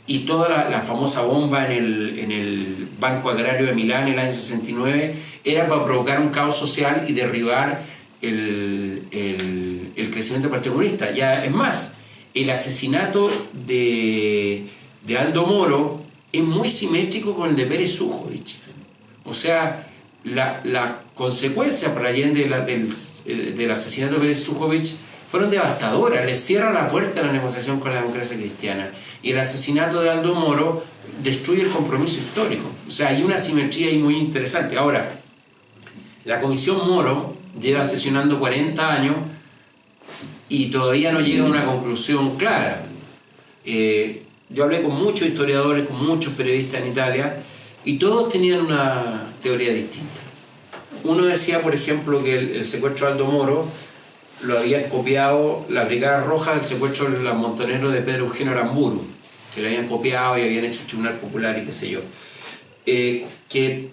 Speaker 2: y toda la famosa bomba en el Banco Agrario de Milán en el año 69 era para provocar un caos social y derribar el crecimiento del Partido Comunista. Ya es más, el asesinato de Aldo Moro es muy simétrico con el de Pérez Sujovic. O sea, la consecuencia para Allende del asesinato de Pérez Sujovic fueron devastadoras. Le cierra la puerta a la negociación con la democracia cristiana. Y el asesinato de Aldo Moro destruye el compromiso histórico. O sea, hay una simetría ahí muy interesante. Ahora, la Comisión Moro lleva sesionando 40 años y todavía no llega a una conclusión clara. Yo hablé con muchos historiadores, con muchos periodistas en Italia, y todos tenían una teoría distinta. Uno decía, por ejemplo, que el secuestro de Aldo Moro lo habían copiado la Brigada Roja del secuestro de los montoneros de Pedro Eugenio Aramburu, que lo habían copiado y habían hecho el Tribunal Popular y qué sé yo. Que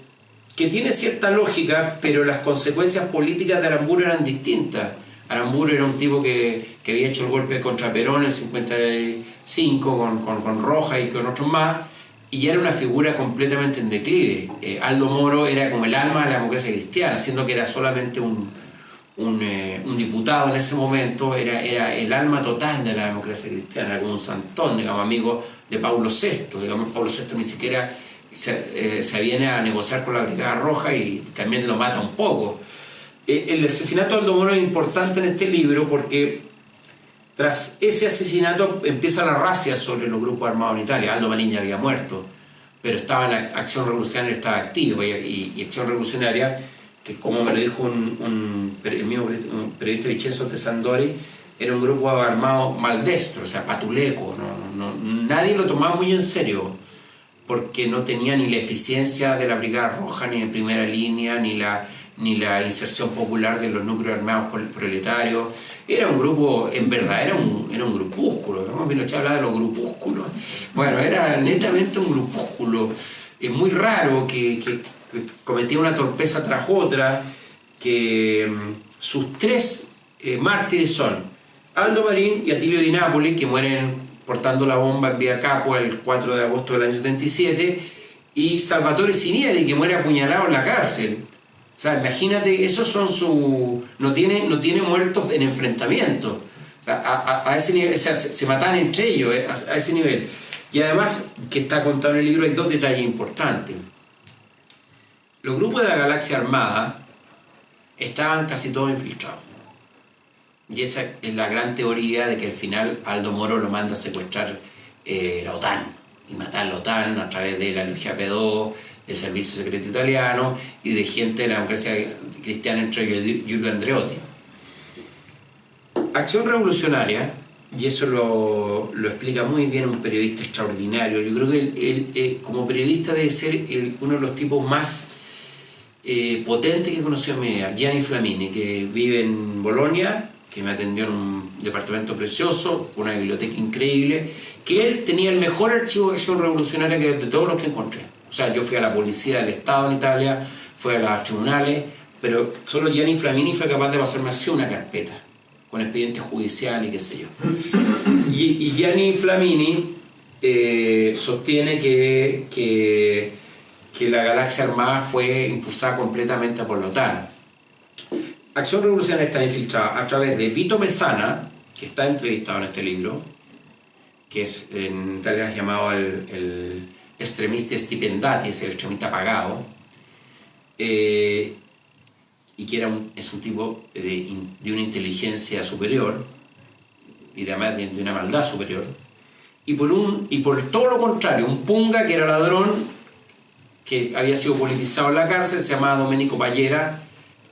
Speaker 2: tiene cierta lógica, pero las consecuencias políticas de Aramburu eran distintas. Aramburu era un tipo que había hecho el golpe contra Perón en el 55 con Roja y con otros más, y era una figura completamente en declive. Aldo Moro era como el alma de la democracia cristiana, siendo que era solamente un diputado en ese momento, era el alma total de la democracia cristiana, como un santón, digamos, amigo de Paulo VI. Digamos, Paulo VI ni siquiera se viene a negociar con la Brigada Roja y también lo mata un poco. El asesinato de Aldo Moro es importante en este libro porque tras ese asesinato empieza la razzia sobre los grupos armados en Italia. Aldo Marín ya había muerto, pero estaba en la Acción Revolucionaria, estaba activo, y Acción Revolucionaria, que como me lo dijo un periodista Vincenzo Tesandori, era un grupo armado maldestro, o sea, patuleco. Nadie lo tomaba muy en serio, porque no tenía ni la eficiencia de la Brigada Roja, ni de primera línea, ni la inserción popular de los núcleos armados proletarios. Era un grupo, en verdad, era un grupúsculo, ¿no? Pinochet hablaba de los grupúsculos. Bueno, era netamente un grupúsculo. Es muy raro que cometía una torpeza tras otra, que sus tres mártires son Aldo Marín y Atilio Di Napoli, que mueren portando la bomba en Via Capua el 4 de agosto del año 77, y Salvatore Sinieri, que muere apuñalado en la cárcel. O sea, imagínate, esos son no tiene muertos en enfrentamiento. O sea, a ese nivel, o sea, se matan entre ellos, a ese nivel. Y además, que está contado en el libro, hay dos detalles importantes. Los grupos de la Galaxia Armada estaban casi todos infiltrados. Y esa es la gran teoría de que al final Aldo Moro lo manda a secuestrar la OTAN y matar la OTAN a través de la Logia P2, del Servicio Secreto Italiano y de gente de la democracia cristiana, entre ellos Giulio Andreotti. Acción Revolucionaria y eso lo explica muy bien un periodista extraordinario. Yo creo que él como periodista debe ser uno de los tipos más potentes que he conocido en mi vida. Gianni Flamini, que vive en Bolonia, que me atendió en un departamento precioso, una biblioteca increíble, que él tenía el mejor archivo de acción revolucionaria de todos los que encontré. O sea, yo fui a la policía del Estado en Italia, fui a los tribunales, pero solo Gianni Flamini fue capaz de pasarme así una carpeta, con expediente judicial y qué sé yo. Y Gianni Flamini sostiene que la Galaxia Armada fue impulsada completamente por la OTAN. Acción Revolucionaria está infiltrada a través de Vito Messana, que está entrevistado en este libro, que es en Italia llamado el extremista stipendati, es el extremista pagado, y que es un tipo de una inteligencia superior y además de una maldad superior, y por todo lo contrario, un punga que era ladrón, que había sido politizado en la cárcel, se llamaba Domenico Pallera,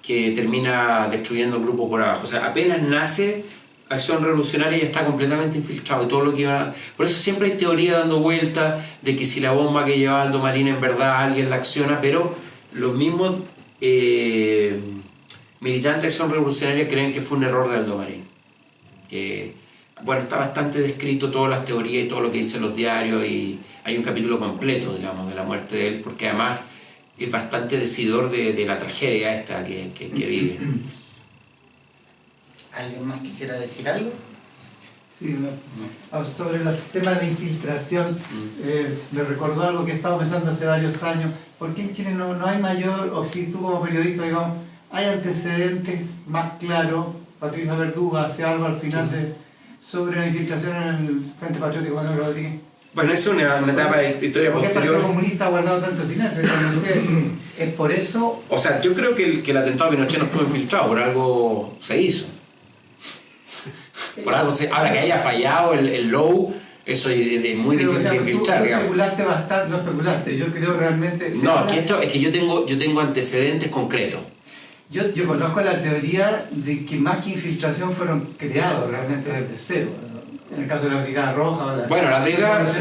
Speaker 2: que termina destruyendo el grupo por abajo. O sea, apenas nace Acción Revolucionaria y está completamente infiltrado, y todo lo que iba. Por eso siempre hay teoría dando vueltas de que si la bomba que llevaba Aldo Marín en verdad alguien la acciona, pero los mismos militantes de Acción Revolucionaria creen que fue un error de Aldo Marín. Bueno, está bastante descrito todas las teorías y todo lo que dicen los diarios, y hay un capítulo completo, digamos, de la muerte de él, porque además es bastante decidor de la tragedia esta que vive.
Speaker 1: ¿Alguien más quisiera decir algo?
Speaker 5: Sí, sobre los temas de infiltración, me recordó algo que he estado pensando hace varios años. ¿Por qué en Chile no hay mayor, o si tú como periodista, digamos, hay antecedentes más claros? Patricia Verduga hace algo al final sobre la infiltración en el Frente Patriótico Manuel Rodríguez.
Speaker 2: Bueno, es una etapa de historia
Speaker 5: posterior. ¿Por qué el Partido Comunista ha guardado tanto silencio? ¿Es por eso?
Speaker 2: O sea, yo creo que el atentado a Pinochet no estuvo infiltrado, por algo se hizo. Por algo ahora que haya fallado el low, eso es muy difícil de infiltrar.
Speaker 5: Tú especulaste bastante, no especulaste, yo creo realmente...
Speaker 2: No, es que yo tengo antecedentes concretos.
Speaker 5: Yo conozco la teoría de que más que infiltración fueron creados realmente desde cero. En el caso de la Brigada Roja.
Speaker 2: Bueno, la Brigada...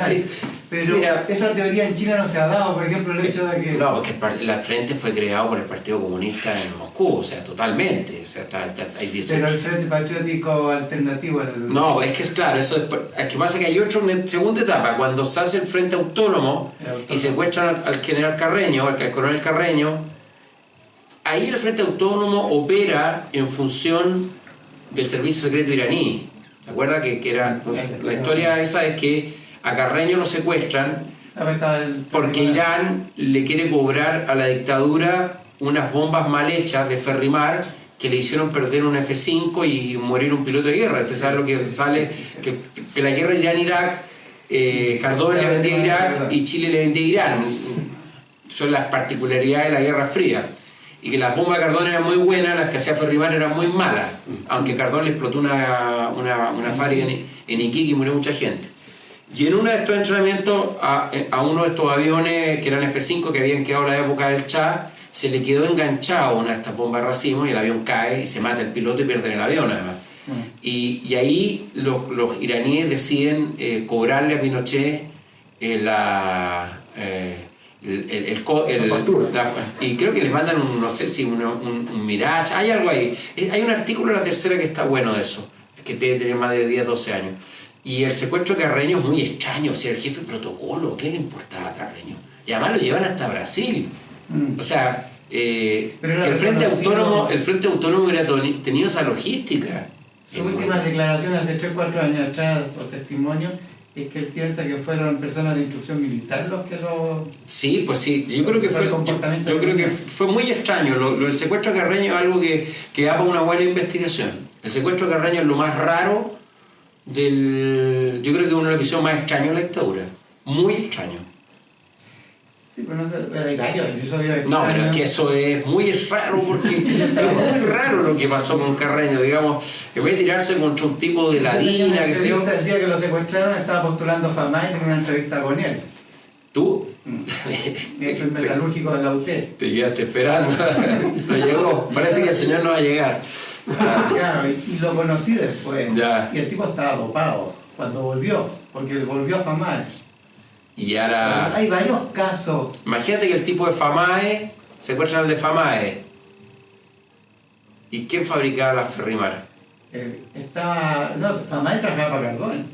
Speaker 5: Pero mira, esa teoría en China no se ha dado, por ejemplo, el hecho de que...
Speaker 2: No, porque el Frente fue creado por el Partido Comunista en Moscú, o sea, totalmente. O sea, hay 18...
Speaker 5: Pero el Frente Patriótico Alternativo...
Speaker 2: No, es que es claro, es que pasa que hay otra segunda etapa, cuando se hace el Frente Autónomo y secuestran al general Carreño, al coronel Carreño, ahí el Frente Autónomo opera en función del servicio secreto iraní. ¿Te acuerdas que era la historia esa es que a Carreño lo secuestran porque Irán le quiere cobrar a la dictadura unas bombas mal hechas de Ferrimar que le hicieron perder un F-5 y morir un piloto de guerra. Usted sabe lo que sale, que la guerra Irán-Irak, Cardona le vendía a Irak y Chile le vendía a Irán. Son las particularidades de la Guerra Fría. Y que las bombas de Cardona eran muy buenas, las que hacía Ferrimar eran muy malas, aunque Cardona le explotó una fábrica en Iquique y murió mucha gente. Y en uno de estos entrenamientos a uno de estos aviones que eran F-5 que habían quedado en la época del Shah, se le quedó enganchado una de estas bombas de racimo y el avión cae y se mata el piloto y pierden el avión además. Y ahí los iraníes deciden cobrarle a Pinochet y creo que les mandan no sé si un Mirage, hay algo ahí. Hay un artículo en La Tercera que está bueno de eso, que debe tener más de 10, 12 años. Y el secuestro de Carreño es muy extraño, o sea, el jefe de protocolo, ¿qué le importaba a Carreño? Y además lo llevan hasta Brasil. O sea, que el Frente Autónomo hubiera tenido esa logística.
Speaker 5: Sus últimas declaraciones hace 3 o 4 años atrás, o testimonios, es que él piensa que fueron personas de instrucción militar los que lo...
Speaker 2: Sí, pues sí, yo creo que fue muy extraño. El secuestro de Carreño es algo que da para una buena investigación. El secuestro de Carreño es lo más raro yo creo que es uno de los episodios más extraños de la dictadura. Muy extraño.
Speaker 5: Sí, pero no sé, pero hay varios episodios extraños.
Speaker 2: No, pero es que eso es muy raro porque es muy raro lo que pasó con Carreño, digamos, en vez de tirarse contra un tipo de ladina, que sé yo.
Speaker 5: El día que lo secuestraron estaba postulando FAMA y tenía una entrevista con él.
Speaker 2: ¿Tú?
Speaker 5: Es el metalúrgico de la UTE.
Speaker 2: Te quedaste esperando, no llegó, parece que el señor no va a llegar.
Speaker 5: Claro, y lo conocí después.
Speaker 2: Ya.
Speaker 5: Y el tipo estaba dopado cuando volvió, porque volvió a FAMAE.
Speaker 2: Y ahora...
Speaker 5: Hay varios casos.
Speaker 2: Imagínate que el tipo de FAMAE secuestran al de FAMAE. ¿Y quién fabricaba la Ferrimar?
Speaker 5: No, FAMAE trabajaba para Cardone.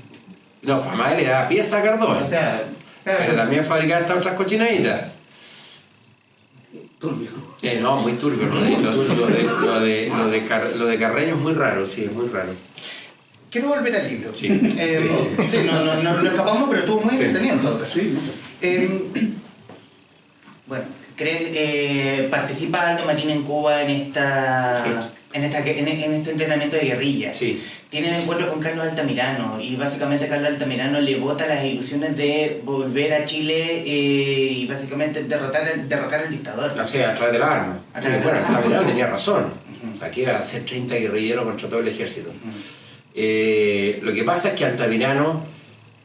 Speaker 2: No, FAMAE le daba pieza a Cardone.
Speaker 5: O sea,
Speaker 2: Pero también fabricaba estas otras cochinaditas.
Speaker 1: Turbio.
Speaker 2: No, muy turbio. Lo de Carreño es muy raro, sí, es muy raro.
Speaker 1: Quiero volver al libro.
Speaker 2: Sí.
Speaker 1: Sí, no escapamos, pero estuvo muy
Speaker 2: Sí.
Speaker 1: entretenido en todo caso.
Speaker 4: Sí,
Speaker 1: Bueno, participa Aldo Marín en Cuba en este entrenamiento de guerrilla.
Speaker 2: Sí.
Speaker 1: Tiene el encuentro con Carlos Altamirano y básicamente Carlos Altamirano le bota las ilusiones de volver a Chile y básicamente derrocar al dictador.
Speaker 2: O sea, a través de las armas.
Speaker 1: A través de
Speaker 2: Bueno,
Speaker 1: las armas.
Speaker 2: Altamirano tenía razón.
Speaker 1: Ujú.
Speaker 2: O sea, que iba a ser 30 guerrilleros contra todo el ejército.
Speaker 1: Ujú.
Speaker 2: Lo que pasa es que Altamirano,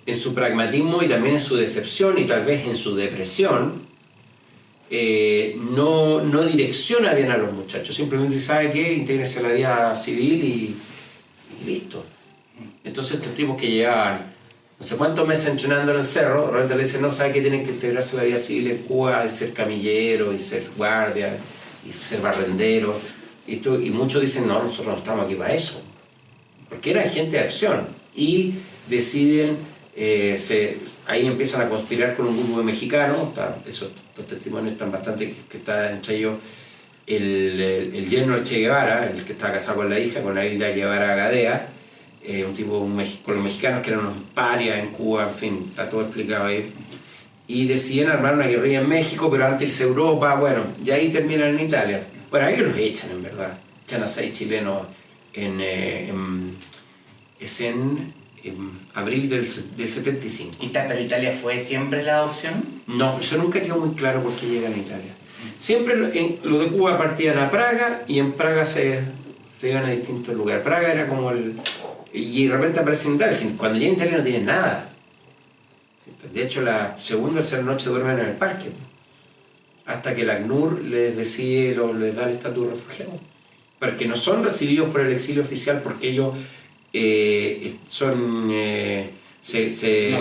Speaker 2: en su pragmatismo y también en su decepción y tal vez en su depresión, no direcciona bien a los muchachos. Simplemente sabe que intégrese a la vida civil y listo. Entonces estos tipos que llevaban no sé cuántos meses entrenando en el cerro, realmente le dicen, no, sabe que tienen que integrarse a la vida civil en Cuba, y ser camillero, y ser guardia, y ser barrendero. Y muchos dicen, no, nosotros no estamos aquí para eso. Porque eran gente de acción. Y deciden, ahí empiezan a conspirar con un grupo de mexicanos, esos testimonios están bastante, que está entre ellos el yerno del Che Guevara, el que estaba casado con la hija, con la Hilda Guevara Gadea, un tipo con los mexicanos que eran unos parias en Cuba, en fin, está todo explicado ahí. Y deciden armar una guerrilla en México, pero antes irse a Europa, bueno, y ahí terminan en Italia. Bueno, ahí los echan en verdad, echan a 6 chilenos en abril del 75.
Speaker 1: ¿Pero Italia fue siempre la opción?
Speaker 2: No, eso nunca quedó muy claro por qué llegan a Italia. Siempre lo de Cuba partían a Praga y en Praga se iban a distintos lugares. Praga era como y de repente aparecen en Italia. Cuando llegan a Italia no tienen nada. De hecho, la segunda o tercera noche duermen en el parque. Hasta que la ACNUR les decide, les da el estatus de refugiados. Porque no son recibidos por el exilio oficial porque ellos se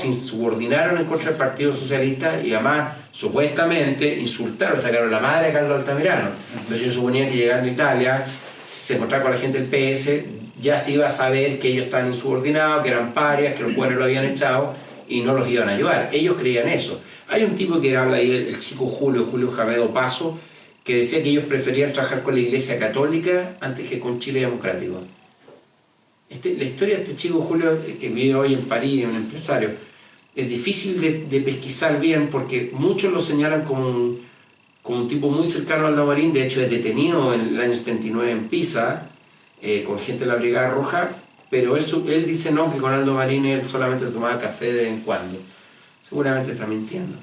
Speaker 2: insubordinaron en contra del Partido Socialista y además supuestamente insultaron, sacaron la madre a Carlos Altamirano. Entonces yo suponía que llegando a Italia, si se encontraba con la gente del PS, ya se iba a saber que ellos estaban insubordinados, que eran parias, que los cuales lo habían echado y no los iban a ayudar. Ellos creían eso. Hay un tipo que habla ahí, el chico Julio Jamedo Paso, que decía que ellos preferían trabajar con la Iglesia Católica antes que con Chile Democrático. La historia de este chico Julio, que vive hoy en París, un empresario, es difícil de pesquisar bien porque muchos lo señalan como un tipo muy cercano a Aldo Marín. De hecho es detenido en el año 79 en Pisa con gente de la Brigada Roja, pero él dice no, que con Aldo Marín él solamente tomaba café de vez en cuando. Seguramente está mintiendo.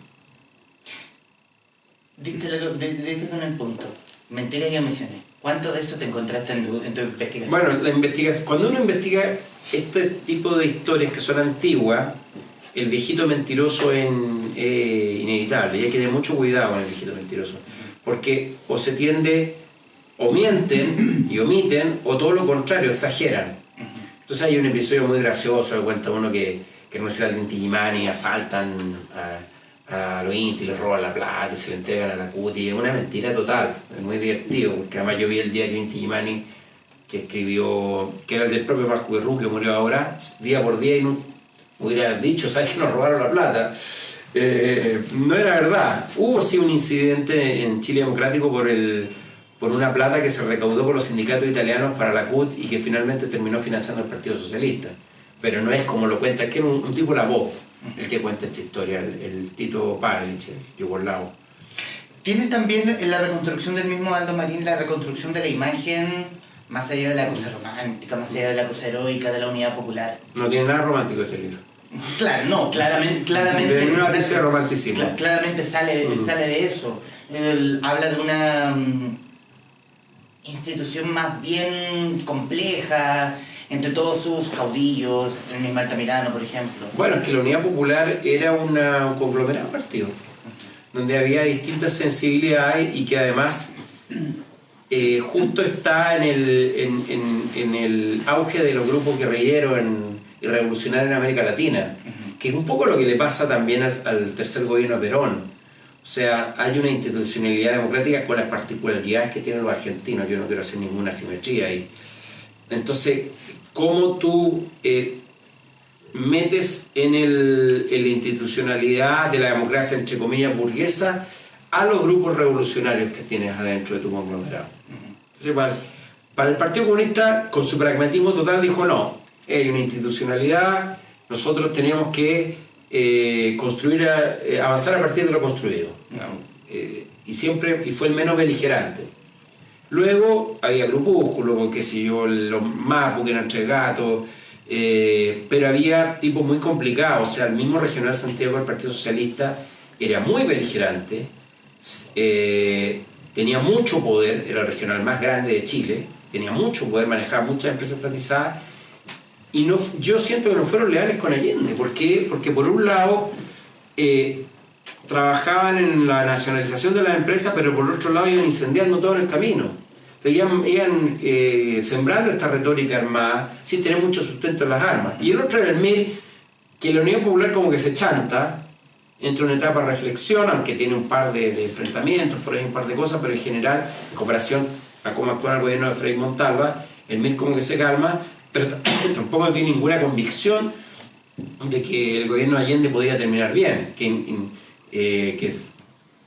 Speaker 1: Diste con el punto. Mentiras y omisiones. ¿Cuánto de eso te encontraste en tu investigación?
Speaker 2: Bueno, la investigación, cuando uno investiga este tipo de historias que son antiguas, el viejito mentiroso es inevitable, y hay que tener mucho cuidado con el viejito mentiroso, porque o se tiende, o mienten y omiten, o todo lo contrario, exageran. Entonces hay un episodio muy gracioso que cuenta uno que en la Universidad de Inti Illimani asaltan a los Inti, les roban la plata y se le entregan a la Cuti. Es una mentira total, es muy divertido, porque además yo vi el diario Inti Illimani que escribió, que era el del propio Marco Berrú, que murió ahora, día por día, y no hubiera dicho, ¿sabes que nos robaron la plata? No era verdad. Hubo sí un incidente en Chile Democrático por una plata que se recaudó por los sindicatos italianos para la CUT y que finalmente terminó financiando el Partido Socialista. Pero no es como lo cuenta, es que era un tipo la voz el que cuenta esta historia, el Tito Pavlich, el yugoslavo.
Speaker 1: Tiene también en la reconstrucción del mismo Aldo Marín la reconstrucción de la imagen más allá de la cosa romántica, más allá de la cosa heroica de la unidad popular.
Speaker 2: No tiene nada romántico este libro.
Speaker 1: Claro, no, claramente
Speaker 2: De una vez de romanticismo.
Speaker 1: Claramente sale de eso. Él habla de una institución más bien compleja entre todos sus caudillos, el mismo Altamirano, por ejemplo.
Speaker 2: Bueno, es que la Unidad Popular era un conglomerado de partidos, donde había distintas sensibilidades y que además justo está en el auge de los grupos guerrilleros y revolucionarios en América Latina, que es un poco lo que le pasa también al tercer gobierno de Perón. O sea, hay una institucionalidad democrática con las particularidades que tienen los argentinos. Yo no quiero hacer ninguna simetría ahí. Entonces, ¿cómo tú metes en la institucionalidad de la democracia, entre comillas, burguesa, a los grupos revolucionarios que tienes adentro de tu conglomerado? Entonces, para el Partido Comunista, con su pragmatismo total, dijo no, hay una institucionalidad, nosotros teníamos que construir, avanzar a partir de lo construido. Y fue el menos beligerante. Luego había grupúsculos, porque si yo, los Mapu, que eran tres gatos, pero había tipos muy complicados. O sea, el mismo Regional Santiago del Partido Socialista era muy beligerante, tenía mucho poder, era el regional más grande de Chile, tenía mucho poder, manejaba muchas empresas estatizadas, y yo siento que no fueron leales con Allende. ¿Por qué? Porque por un lado trabajaban en la nacionalización de las empresas, pero por otro lado iban incendiando todo en el camino. Entonces iban sembrando esta retórica armada sin tener mucho sustento en las armas. Y el otro era el MIR, que la Unión Popular como que se chanta, entra en una etapa de reflexión, aunque tiene un par de enfrentamientos, por ahí un par de cosas, pero en general, en comparación a cómo actúa el gobierno de Frei Montalva, el MIR como que se calma, pero tampoco tiene ninguna convicción de que el gobierno de Allende podía terminar bien, que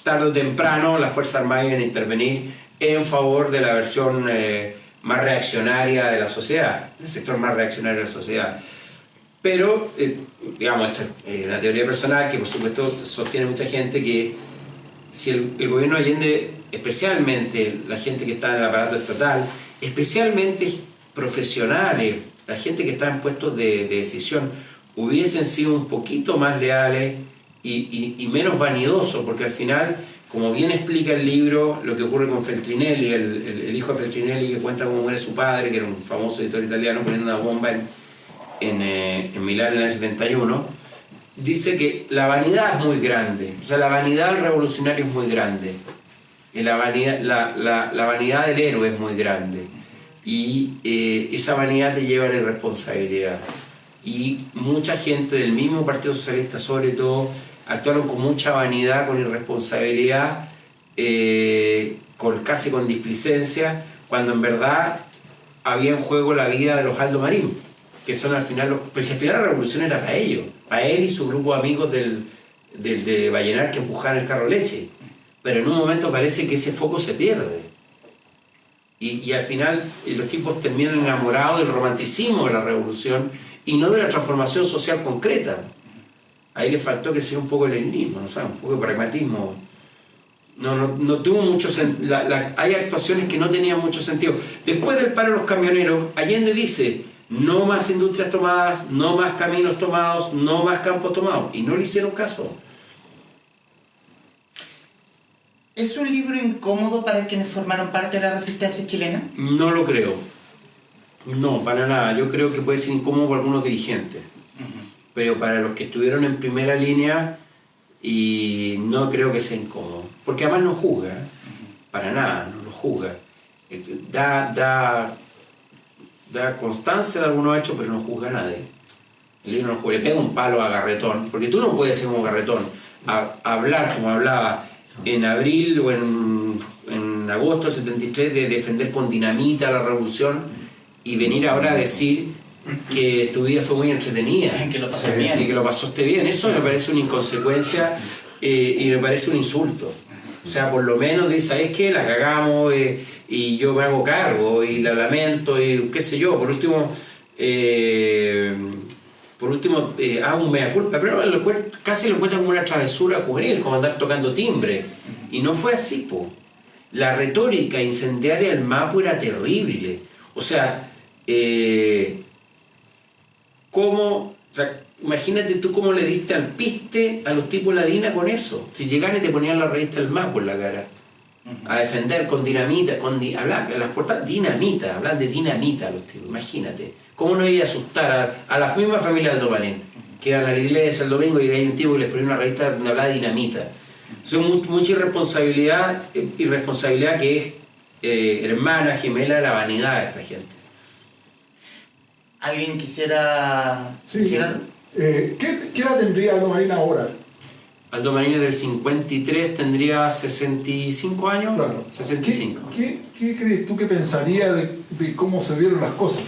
Speaker 2: tarde o temprano las Fuerzas Armadas iban a intervenir en favor de la versión más reaccionaria de la sociedad, el sector más reaccionario de la sociedad. Pero, digamos, esta es una teoría personal que por supuesto sostiene mucha gente, que si el gobierno de Allende, especialmente la gente que está en el aparato estatal, especialmente profesionales, la gente que está en puestos de decisión, hubiesen sido un poquito más leales y menos vanidosos, porque al final, como bien explica el libro, lo que ocurre con Feltrinelli, el hijo de Feltrinelli, que cuenta cómo muere su padre, que era un famoso editor italiano, poniendo una bomba en Milán en el 71, dice que la vanidad es muy grande, o sea, la vanidad del revolucionario es muy grande, y la vanidad del héroe es muy grande, y esa vanidad te lleva a la irresponsabilidad. Y mucha gente del mismo Partido Socialista, sobre todo, actuaron con mucha vanidad, con irresponsabilidad, casi con displicencia, cuando en verdad había en juego la vida de los Aldo Marín, que son al final, pues al final la revolución era para ellos, para él y su grupo de amigos de Vallenar, que empujaban el carro leche. Pero en un momento parece que ese foco se pierde. Y al final los tipos terminan enamorados del romanticismo de la revolución y no de la transformación social concreta. Ahí le faltó que sea un poco el leninismo, ¿no sabes? Un poco de pragmatismo. No tuvo mucho sentido. Hay actuaciones que no tenían mucho sentido. Después del paro de los camioneros, Allende dice: no más industrias tomadas, no más caminos tomados, no más campos tomados. Y no le hicieron caso.
Speaker 1: ¿Es un libro incómodo para quienes formaron parte de la resistencia chilena?
Speaker 2: No lo creo. No, para nada. Yo creo que puede ser incómodo para algunos dirigentes. Pero para los que estuvieron en primera línea, y no creo que sea incómodo. Porque además no juzga. Para nada, no lo juzga. Da constancia de algunos hechos, pero no juzga a nadie. El libro no juzga. Le pega un palo a Garretón, porque tú no puedes ser como Garretón, hablar como hablaba en abril o en agosto del 73 de defender con dinamita la revolución, y venir ahora a decir que tu vida fue muy entretenida,
Speaker 1: que lo pasaste bien,
Speaker 2: y que lo pasaste bien. Eso me parece una inconsecuencia y me parece un insulto. O sea, por lo menos dice: ¿sabes qué? La cagamos y yo me hago cargo y la lamento y qué sé yo. Por último hago un mea culpa, pero casi lo encuentran como una travesura juvenil, como andar tocando timbre. Y no fue así, po. La retórica incendiaria del Mapu era terrible. O sea, imagínate tú cómo le diste al piste a los tipos de la DINA con eso. Si llegaran y te ponían la revista del Mapu en la cara, a defender con dinamita, hablan en las portadas, dinamita, hablan de dinamita a los tipos, imagínate. ¿Cómo no iba a asustar a las mismas familias del Domarín, que iban a la iglesia el domingo y hay un tipo que les ponía una revista donde hablaba de dinamita? Son mucha irresponsabilidad que es hermana, gemela de la vanidad de esta gente.
Speaker 1: ¿Alguien quisiera...?
Speaker 4: Sí.
Speaker 1: quisiera...
Speaker 4: ¿Qué edad tendría Aldo Marín ahora?
Speaker 2: Aldo Marín es del 53, tendría 65 años.
Speaker 4: Claro.
Speaker 2: 65.
Speaker 4: ¿Qué crees tú que pensaría de cómo se dieron las cosas?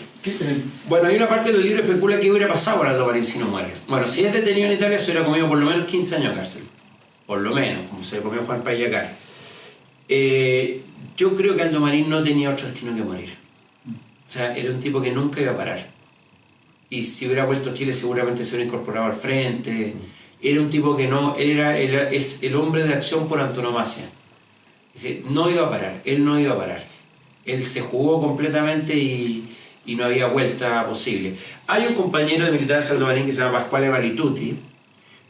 Speaker 2: Bueno, hay una parte del libro que especula qué hubiera pasado con Aldo Marín si no muere. Bueno, si es detenido en Italia, se hubiera comido por lo menos 15 años de cárcel. Por lo menos, como se le comió Juan Payacar. Yo creo que Aldo Marín no tenía otro destino que morir. O sea, era un tipo que nunca iba a parar. Y si hubiera vuelto a Chile, seguramente se hubiera incorporado al frente. Era un tipo que no... es el hombre de acción por antonomasia. Es decir, no iba a parar. Él no iba a parar. Él se jugó completamente y no había vuelta posible. Hay un compañero de militares de Aldo Marín que se llama Pasquale Valituti,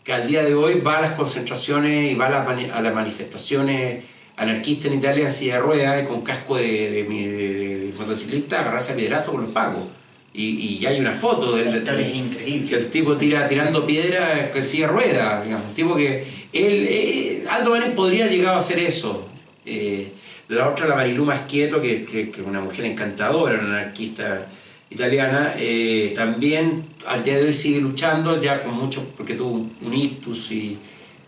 Speaker 2: que al día de hoy va a las concentraciones y va a las manifestaciones anarquistas en Italia, silla de ruedas, con casco de motociclista, agarrarse a piedrazo con los pacos. Y ya hay una foto de
Speaker 1: es increíble.
Speaker 2: que el tipo tirando piedra con silla de ruedas, digamos. Un tipo que Aldo Marín podría llegar a hacer eso. La otra, la Marilú Masquieto, que es una mujer encantadora, una anarquista italiana, también al día de hoy sigue luchando, ya con mucho, porque tuvo un ictus y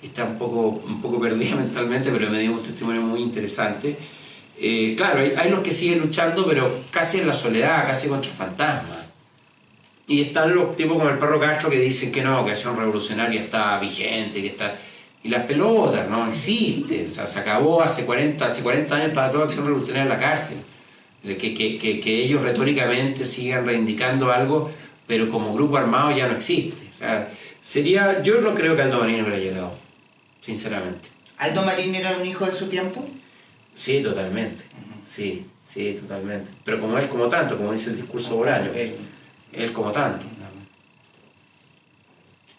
Speaker 2: está un poco perdida mentalmente, pero me dio un testimonio muy interesante. Claro, hay los que siguen luchando, pero casi en la soledad, casi contra fantasmas. Y están los tipos como el Perro Castro que dicen que no, que Acción Revolucionaria está vigente, que está... Y las pelotas no existen, o sea, se acabó hace 40 años, estaba toda Acción Revolucionaria en la cárcel. Que ellos retóricamente sigan reivindicando algo, pero como grupo armado ya no existe. O sea, yo no creo que Aldo Marín hubiera llegado, sinceramente.
Speaker 1: ¿Aldo Marín era un hijo de su tiempo?
Speaker 2: Sí, totalmente. Sí, totalmente. Pero como él, como tanto, como dice el discurso Bolaño. Él como tanto.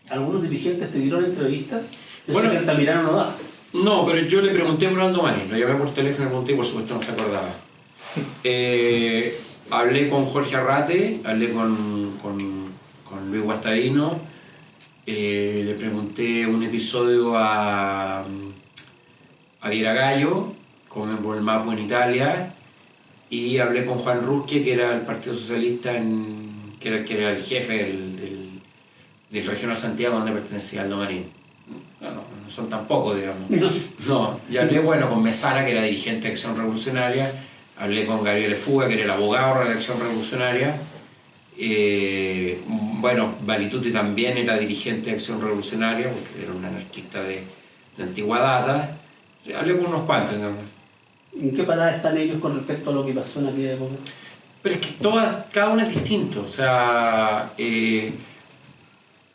Speaker 6: ¿Algunos dirigentes te dieron entrevistas?
Speaker 2: Bueno,
Speaker 6: que Altamirano no da.
Speaker 2: No, pero yo le pregunté por Aldo Marín, lo llamé por teléfono, le pregunté y por supuesto no se acordaba. Hablé con Jorge Arrate, hablé con Luis Guastavino, le pregunté un episodio a Viera Gallo, como por el Mapo en Italia, y hablé con Juan Rusque, que era el Partido Socialista, que era el jefe del Regional Santiago, donde pertenecía Aldo Marín. No son tan pocos, digamos. No, y hablé, con Mesana, que era dirigente de Acción Revolucionaria, hablé con Gabriel Fuga, que era el abogado de Acción Revolucionaria, Valituti también era dirigente de Acción Revolucionaria, porque era un anarquista de antigua data. Hablé con unos cuantos, digamos.
Speaker 6: ¿En qué parada están ellos con respecto a lo que pasó en aquella época?
Speaker 2: Pero es que cada uno es distinto, o sea...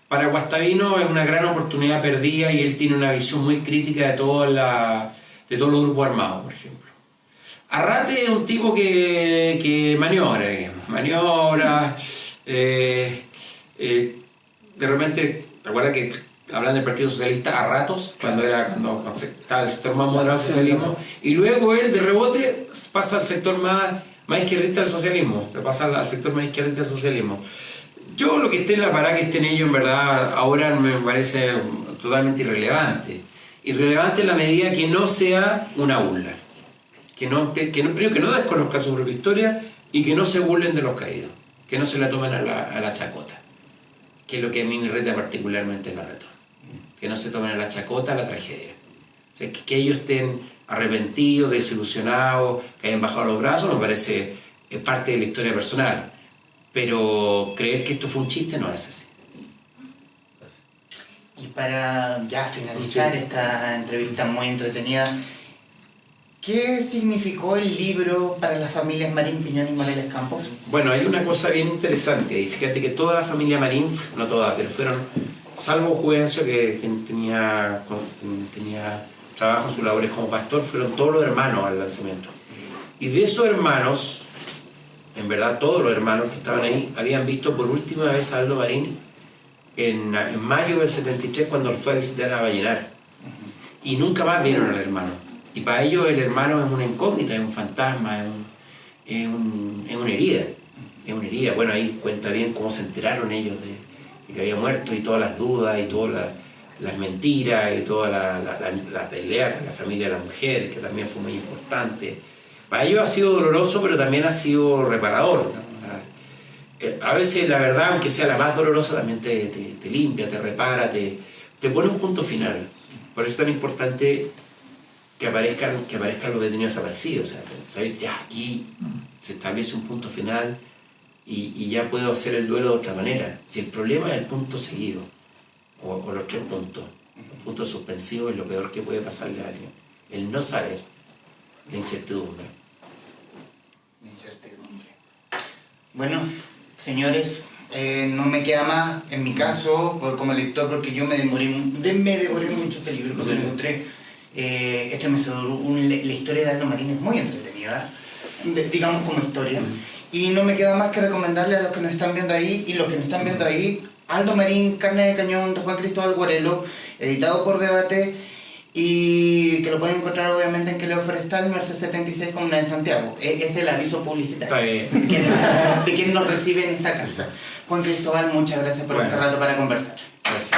Speaker 2: Para Guastavino es una gran oportunidad perdida y él tiene una visión muy crítica de todos los grupos armados, por ejemplo. Arrate es un tipo que maniobra, de repente, ¿te acuerdas que hablan del Partido Socialista a ratos, cuando estaba el sector más moderado del socialismo, y luego él de rebote pasa al sector más izquierdista del socialismo, se pasa al sector más izquierdista del socialismo? Yo lo que esté en la parada que estén ellos, en verdad, ahora me parece totalmente irrelevante. Irrelevante en la medida que no sea una burla. Primero que no desconozcan su propia historia y que no se burlen de los caídos. Que no se la tomen a la chacota. Que es lo que a mí me reta particularmente Garretón. Que no se tomen a la chacota, a la tragedia. O sea, que ellos estén arrepentidos, desilusionados, que hayan bajado los brazos, me parece es parte de la historia personal. Pero creer que esto fue un chiste no es así.
Speaker 1: Y para ya finalizar esta entrevista muy entretenida, ¿qué significó el libro para las familias Marín, Piñón y Morales Campos?
Speaker 2: Bueno, hay una cosa bien interesante, y fíjate que toda la familia Marín, no toda, pero fueron, salvo Juvencio, que tenía trabajo en sus labores como pastor, fueron todos los hermanos al lanzamiento. Y de esos hermanos, en verdad todos los hermanos que estaban ahí, habían visto por última vez a Aldo Marín en mayo del 73, cuando fue a visitar a Vallenar. Y nunca más vieron al hermano. Y para ellos el hermano es una incógnita, es un fantasma, es una herida. Es una herida. Bueno, ahí cuenta bien cómo se enteraron ellos de que había muerto, y todas las dudas, y todas las mentiras, y toda la pelea con la familia de la mujer, que también fue muy importante. Para ellos ha sido doloroso, pero también ha sido reparador. A veces la verdad, aunque sea la más dolorosa, también te limpia, te repara, te pone un punto final. Por eso es tan importante que aparezcan los detenidos desaparecidos. O sea, saber ya aquí se establece un punto final y ya puedo hacer el duelo de otra manera. Si el problema es el punto seguido, o los 3 puntos, el punto suspensivo es lo peor que puede pasarle a alguien. El no saber, la incertidumbre.
Speaker 1: Bueno, señores, no me queda más, en mi caso, como lector, porque yo me devoré mucho este libro, porque lo encontré estremecedor. La historia de Aldo Marín es muy entretenida, digamos como historia, y no me queda más que recomendarle a los que nos están viendo ahí, y los que nos están viendo ahí, Aldo Marín, Carne de Cañón, de Juan Cristóbal Guarelo, editado por Debate, y que lo pueden encontrar obviamente en Queleo Forestal, Merced 76, Comuna de Santiago. Es el aviso publicitario de quien nos recibe en esta casa. Juan Cristóbal, muchas gracias por este rato para conversar.
Speaker 2: Gracias.